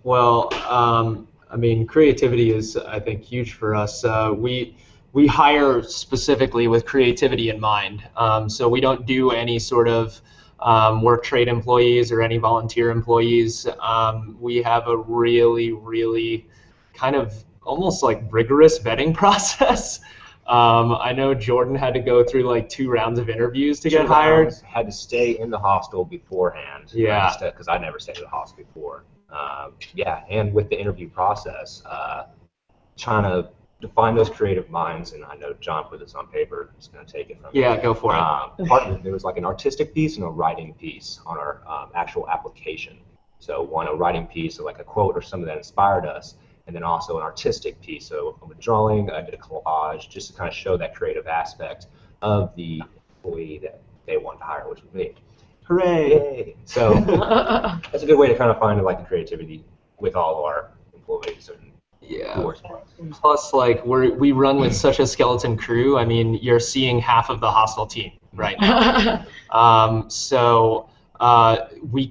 Well, I mean, creativity is, I think, huge for us. We hire specifically with creativity in mind. So we don't do any sort of work trade employees or any volunteer employees. We have a really, really kind of almost like rigorous vetting process. I know Jordan had to go through like 2 rounds of interviews to get hired. Had to stay in the hostel beforehand. Yeah. Because I never stayed in the hostel before. Yeah, and with the interview process, trying to define those creative minds, and I know John put this on paper. He's going to take it from me. Yeah, go for it. Part of it, there was like an artistic piece and a writing piece on our actual application. So one, a writing piece, so like a quote or something that inspired us, and then also an artistic piece. So a drawing, I did a collage, just to kind of show that creative aspect of the employee that they wanted to hire, which was me. Hooray! Yay. So that's a good way to kind of find like the creativity with all of our employees. And yeah. Plus, like we run with such a skeleton crew. I mean, you're seeing half of the hostel team right now. So we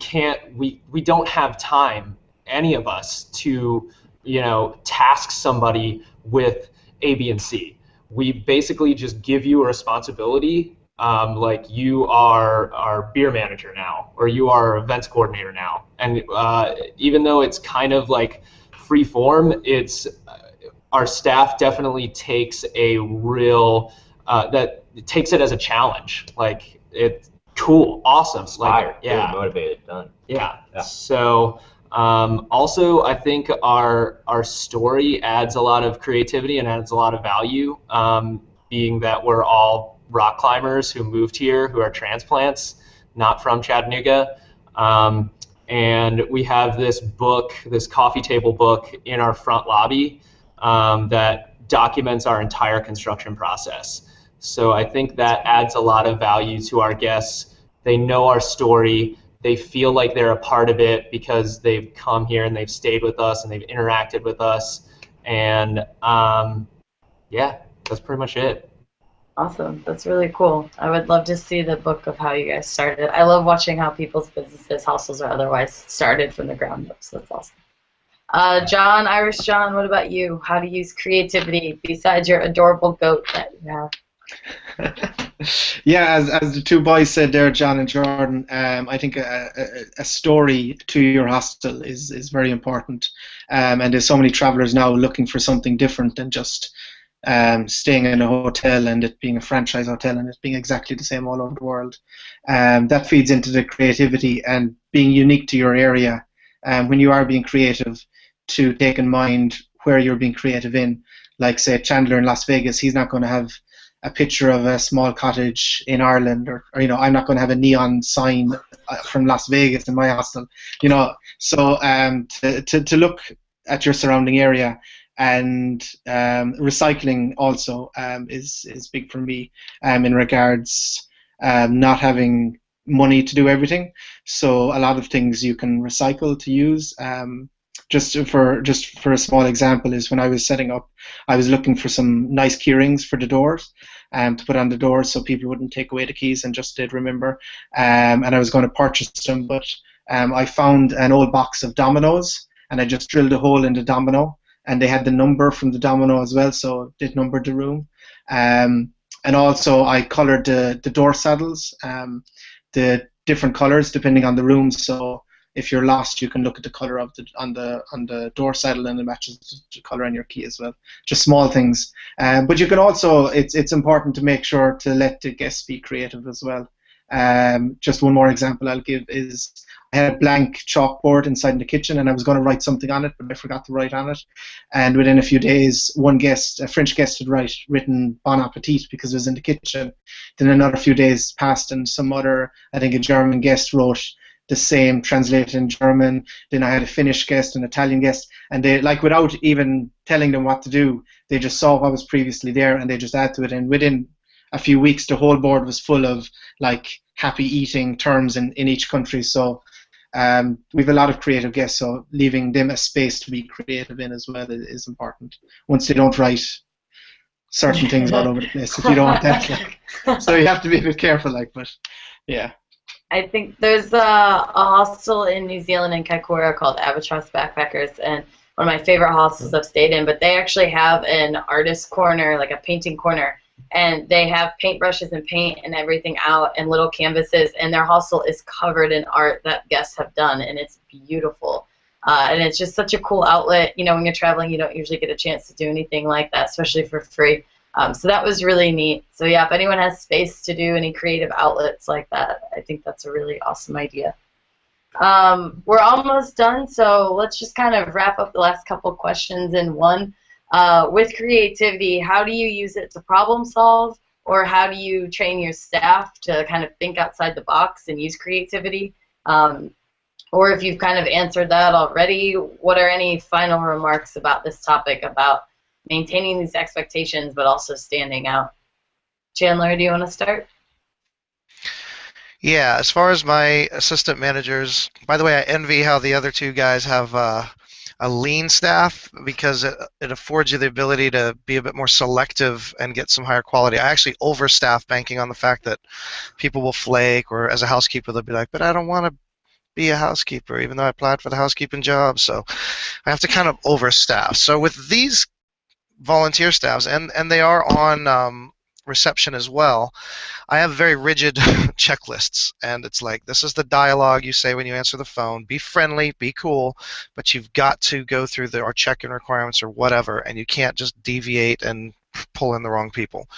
don't have time, any of us, to task somebody with A, B, and C. We basically just give you a responsibility. Like you are our beer manager now, or you are events coordinator now. And even though it's kind of like free form, it's our staff definitely takes a real takes it as a challenge. Like it's cool, awesome, inspired, like yeah, really motivated, done. Yeah. So also, I think our story adds a lot of creativity and adds a lot of value, being that we're all rock climbers who moved here, who are transplants, not from Chattanooga. And we have this book, this coffee table book in our front lobby that documents our entire construction process. So I think that adds a lot of value to our guests. They know our story. They feel like they're a part of it because they've come here and they've stayed with us and they've interacted with us. And yeah, that's pretty much it. Awesome. That's really cool. I would love to see the book of how you guys started. I love watching how people's businesses, hostels or otherwise, started from the ground up. So that's awesome. John, Irish John, what about you? How to use creativity besides your adorable goat that you have? Yeah, as the 2 boys said there, John and Jordan, I think a story to your hostel is very important. And there's so many travelers now looking for something different than just staying in a hotel and it being a franchise hotel and it being exactly the same all over the world. That feeds into the creativity and being unique to your area. When you are being creative, to take in mind where you're being creative in. Like, say, Chandler in Las Vegas, he's not going to have a picture of a small cottage in Ireland, or I'm not going to have a neon sign from Las Vegas in my hostel. So to look at your surrounding area. And recycling also is big for me in regards not having money to do everything. So a lot of things you can recycle to use. Just for a small example is when I was setting up, I was looking for some nice key rings for the doors to put on the doors so people wouldn't take away the keys and just did remember. And I was going to purchase them, but I found an old box of dominoes and I just drilled a hole in the domino. And they had the number from the domino as well, so it numbered the room. And also I colored the door saddles, the different colors depending on the room. So if you're lost, you can look at the color of on the door saddle and it matches the color on your key as well. Just small things. But you can also, it's important to make sure to let the guests be creative as well. Just one more example I'll give is I had a blank chalkboard inside the kitchen and I was going to write something on it, but I forgot to write on it. And within a few days, one guest, a French guest, had written Bon Appetit because it was in the kitchen. Then another few days passed and some other, I think a German guest wrote the same, translated in German. Then I had a Finnish guest, an Italian guest, and they, like, without even telling them what to do, they just saw what was previously there and they just add to it. And within a few weeks, the whole board was full of like happy eating terms in each country. So we have a lot of creative guests, so leaving them a space to be creative in as well is important. Once they don't write certain things all over the place, if you don't want that, like, so you have to be a bit careful, like, but yeah. I think there's a hostel in New Zealand in Kaikoura called Albatross Backpackers, and one of my favorite hostels I've stayed in. But they actually have an artist corner, like a painting corner, and they have paintbrushes and paint and everything out and little canvases, and their hostel is covered in art that guests have done, and it's beautiful. And it's just such a cool outlet. You know, when you're traveling, you don't usually get a chance to do anything like that, especially for free. So that was really neat. So yeah, if anyone has space to do any creative outlets like that, I think that's a really awesome idea. We're almost done, so let's just kind of wrap up the last couple of questions in one. With creativity, how do you use it to problem solve, or how do you train your staff to kind of think outside the box and use creativity? Or if you've kind of answered that already, what are any final remarks about this topic about maintaining these expectations but also standing out? Chandler, do you want to start? Yeah, as far as my assistant managers, by the way, I envy how the other two guys have a lean staff, because it affords you the ability to be a bit more selective and get some higher quality. I actually overstaff, banking on the fact that people will flake, or as a housekeeper they'll be like, but I don't want to be a housekeeper even though I applied for the housekeeping job, so I have to kind of overstaff. So with these volunteer staffs, and they are on reception as well, I have very rigid checklists, and it's like, this is the dialogue you say when you answer the phone. Be friendly, be cool, but you've got to go through our check-in requirements or whatever, and you can't just deviate and pull in the wrong people,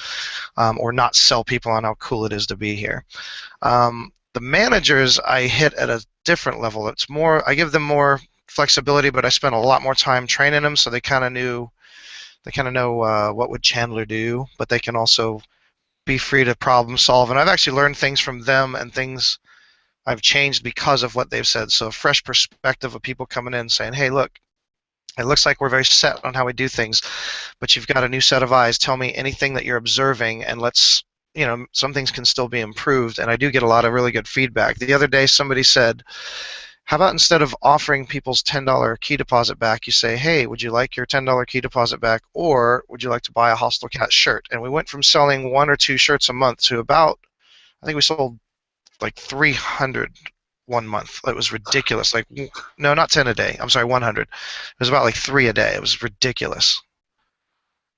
or not sell people on how cool it is to be here. The managers I hit at a different level. It's more, I give them more flexibility, but I spend a lot more time training them, so they kind of know what would Chandler do, but they can also be free to problem solve. And I've actually learned things from them, and things I've changed because of what they've said. So a fresh perspective of people coming in saying, hey, look, it looks like we're very set on how we do things, but you've got a new set of eyes. Tell me anything that you're observing, and let's, some things can still be improved. And I do get a lot of really good feedback. The other day somebody said, how about instead of offering people's $10 key deposit back, you say, hey, would you like your $10 key deposit back, or would you like to buy a Hostel Cat shirt? And we went from selling 1 or 2 shirts a month to about, I think we sold like 300 one month. It was ridiculous. Like, no, not 10 a day. I'm sorry, 100. It was about like 3 a day. It was ridiculous.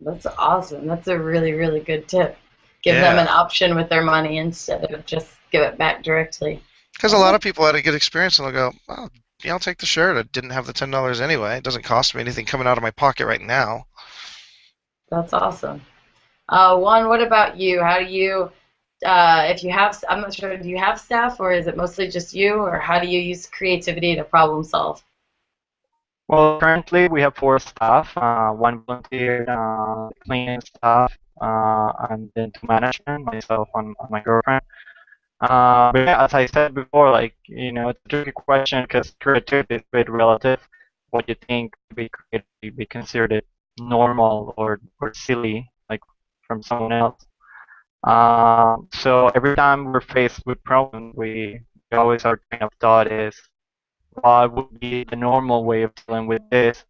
That's awesome. That's a really, really good tip. Give them an option with their money instead of just give it back directly. Because a lot of people had a good experience, and they'll go, oh, yeah, I'll take the shirt. I didn't have the $10 anyway. It doesn't cost me anything coming out of my pocket right now. That's awesome. Juan, what about you? How do you, if you have, I'm not sure, do you have staff, or is it mostly just you, or how do you use creativity to problem solve? Well, currently we have 4 staff, 1 volunteer, cleaning staff, and then 2 management, myself and my girlfriend. But yeah, as I said before, like, it's a tricky question because creativity is a bit relative. What you think to be creative be considered normal or silly, like from someone else. So every time we're faced with problems, we always, our train of thought is, what would be the normal way of dealing with this?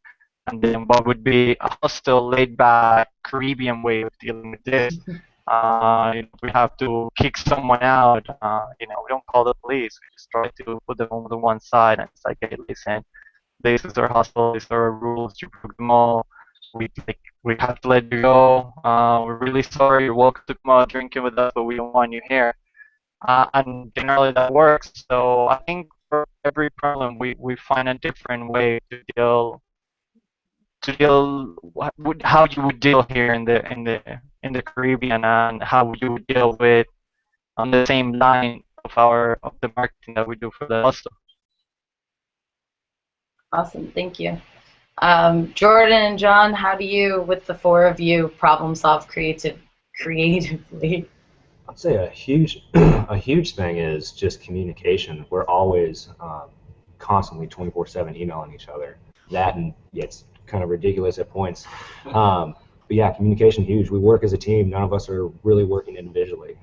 And then what would be a hostile, laid-back, Caribbean way of dealing with this? We have to kick someone out. We don't call the police. We just try to put them on the one side, and it's like, hey, listen, this is our hostel, these are our rules, you broke them all. We have to let you go. We're really sorry. You're welcome to come out drinking with us, but we don't want you here. And generally that works. So I think for every problem, we find a different way to deal how you would deal here in the Caribbean, and how you would deal with on the same line of the marketing that we do for the hostel. Awesome, thank you. Jordan and John, how do you, with the 4 of you, problem solve creatively? I'd say a huge thing is just communication. We're always constantly 24/7 emailing each other. That, and it's kind of ridiculous at points. But yeah, communication huge. We work as a team. None of us are really working individually.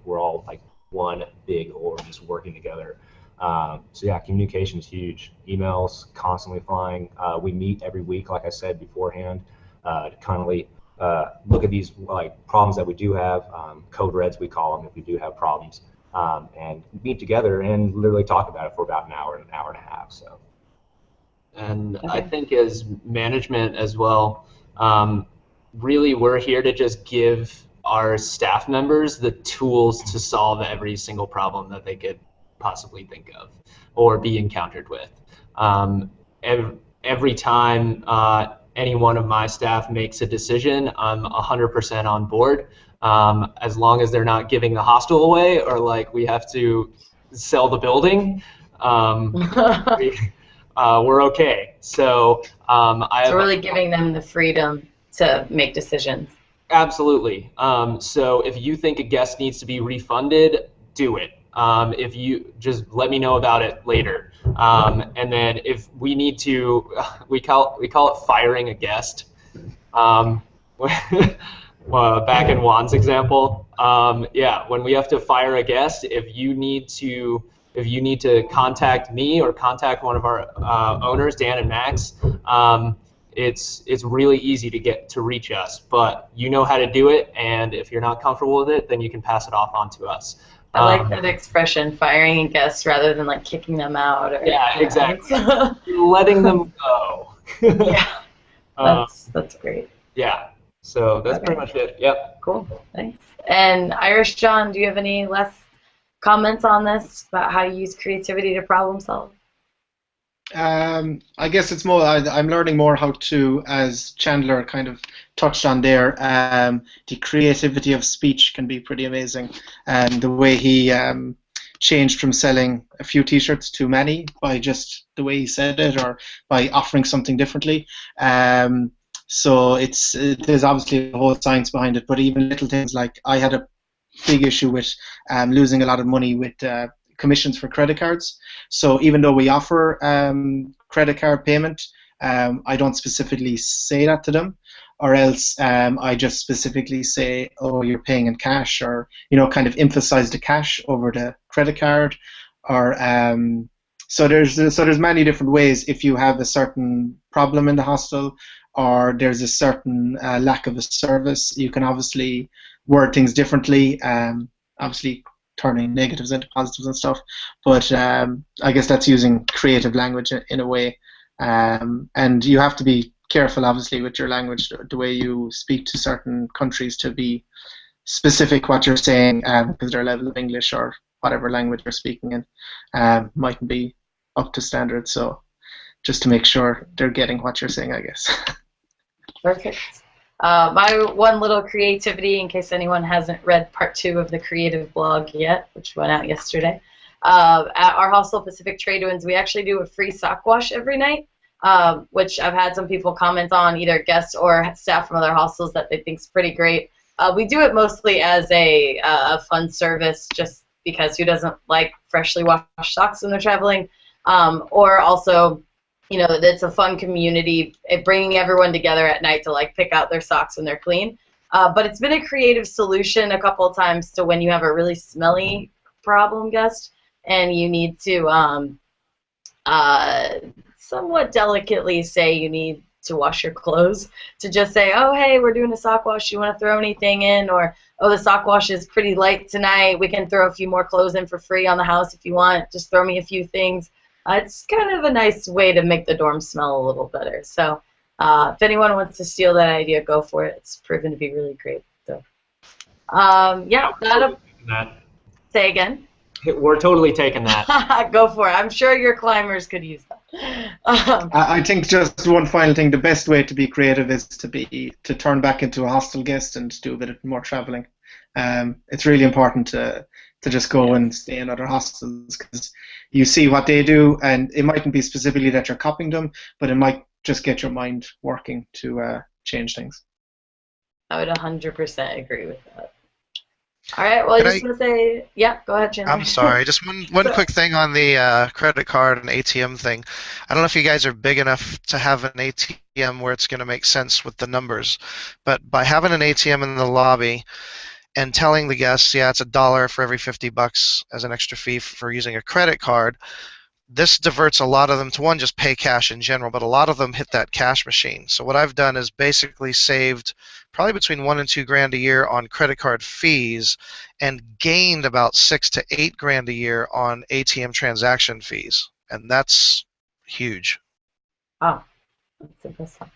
We're all like one big org, just working together. So yeah, communication is huge. Emails constantly flying. We meet every week, like I said beforehand, to constantly look at these like problems that we do have, code reds we call them if we do have problems, and meet together and literally talk about it for about an hour and a half. So. And Okay. I think as management as well, really we're here to just give our staff members the tools to solve every single problem that they could possibly think of or be encountered with. Every time any one of my staff makes a decision, I'm 100% on board. As long as they're not giving the hostel away or like we have to sell the building, we're okay. So So really giving them the freedom to make decisions. Absolutely. So if you think a guest needs to be refunded, do it. If you just let me know about it later. And then if we need to, we call it firing a guest. Back in Juan's example, yeah, when we have to fire a guest, if you need to contact me or contact one of our owners, Dan and Max, it's really easy to reach us. But you know how to do it, and if you're not comfortable with it, then you can pass it off on to us. I like that expression, firing a guest rather than like kicking them out. Or, yeah, exactly. Letting them go. Yeah, that's great. Yeah. So that's pretty much it. Yep. Cool. Thanks. And Irish John, do you have any last comments on this about how you use creativity to problem solve? I guess it's more, I'm learning more how to, as Chandler kind of touched on there, the creativity of speech can be pretty amazing. And the way he changed from selling a few t-shirts to many by just the way he said it or by offering something differently. So there's obviously a whole science behind it, but even little things like I had a big issue with losing a lot of money with commissions for credit cards. So even though we offer credit card payment, I don't specifically say that to them, or else I just specifically say, oh, you're paying in cash, or kind of emphasize the cash over the credit card, or so there's many different ways. If you have a certain problem in the hostel, or there's a certain lack of a service, you can obviously word things differently. Obviously turning negatives into positives and stuff, but I guess that's using creative language in a way, and you have to be careful obviously with your language, the way you speak to certain countries, to be specific what you're saying, because their level of English or whatever language you're speaking in mightn't be up to standard, so just to make sure they're getting what you're saying, I guess. Perfect. My one little creativity, in case anyone hasn't read part 2 of the creative blog yet, which went out yesterday, at our Hostel Pacific Trade Winds, we actually do a free sock wash every night, which I've had some people comment on, either guests or staff from other hostels, that they think is pretty great. We do it mostly as a fun service, just because who doesn't like freshly washed socks when they're traveling, or also, it's a fun community, bringing everyone together at night to like pick out their socks when they're clean. But it's been a creative solution a couple of times to when you have a really smelly problem guest and you need to somewhat delicately say you need to wash your clothes, to just say, oh, hey, we're doing a sock wash. You want to throw anything in? Or, oh, the sock wash is pretty light tonight. We can throw a few more clothes in for free on the house if you want. Just throw me a few things. It's kind of a nice way to make the dorm smell a little better. So if anyone wants to steal that idea, go for it. It's proven to be really great. So, yeah. Say again? We're totally taking that. Go for it. I'm sure your climbers could use that. I think just one final thing, the best way to be creative is to turn back into a hostel guest and do a bit more traveling. It's really important to just go and stay in other hostels, because you see what they do, and it mightn't be specifically that you're copying them, but it might just get your mind working to change things. I would 100% agree with that. All right, well, I just want to say, yeah, go ahead, Chandler. I'm sorry, just one quick thing on the credit card and ATM thing. I don't know if you guys are big enough to have an ATM where it's going to make sense with the numbers, but by having an ATM in the lobby, and telling the guests, yeah, it's $1 for every $50 as an extra fee for using a credit card. This diverts a lot of them to, one, just pay cash in general, but a lot of them hit that cash machine. So what I've done is basically saved probably between $1 and $2 grand a year on credit card fees, and gained about $6 to $8 grand a year on ATM transaction fees, and that's huge. Oh, that's impressive.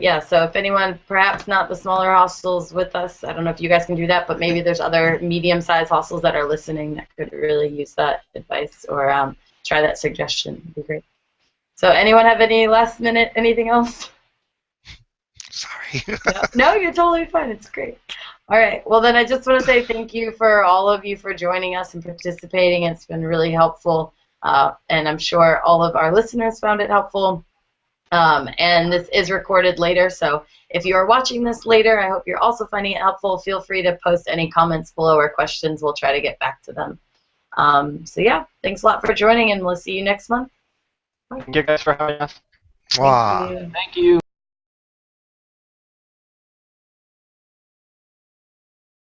Yeah, so if anyone, perhaps not the smaller hostels with us, I don't know if you guys can do that, but maybe there's other medium-sized hostels that are listening that could really use that advice or try that suggestion. It'd be great. So anyone have any last minute, anything else? Sorry. No, you're totally fine. It's great. All right. Well, then I just want to say thank you for all of you for joining us and participating. It's been really helpful, and I'm sure all of our listeners found it helpful. And this is recorded later, so if you are watching this later, I hope you're also finding it helpful. Feel free to post any comments below or questions. We'll try to get back to them. So yeah, thanks a lot for joining, and we'll see you next month. Thank you guys for having us. Wow. Thank you. Thank you.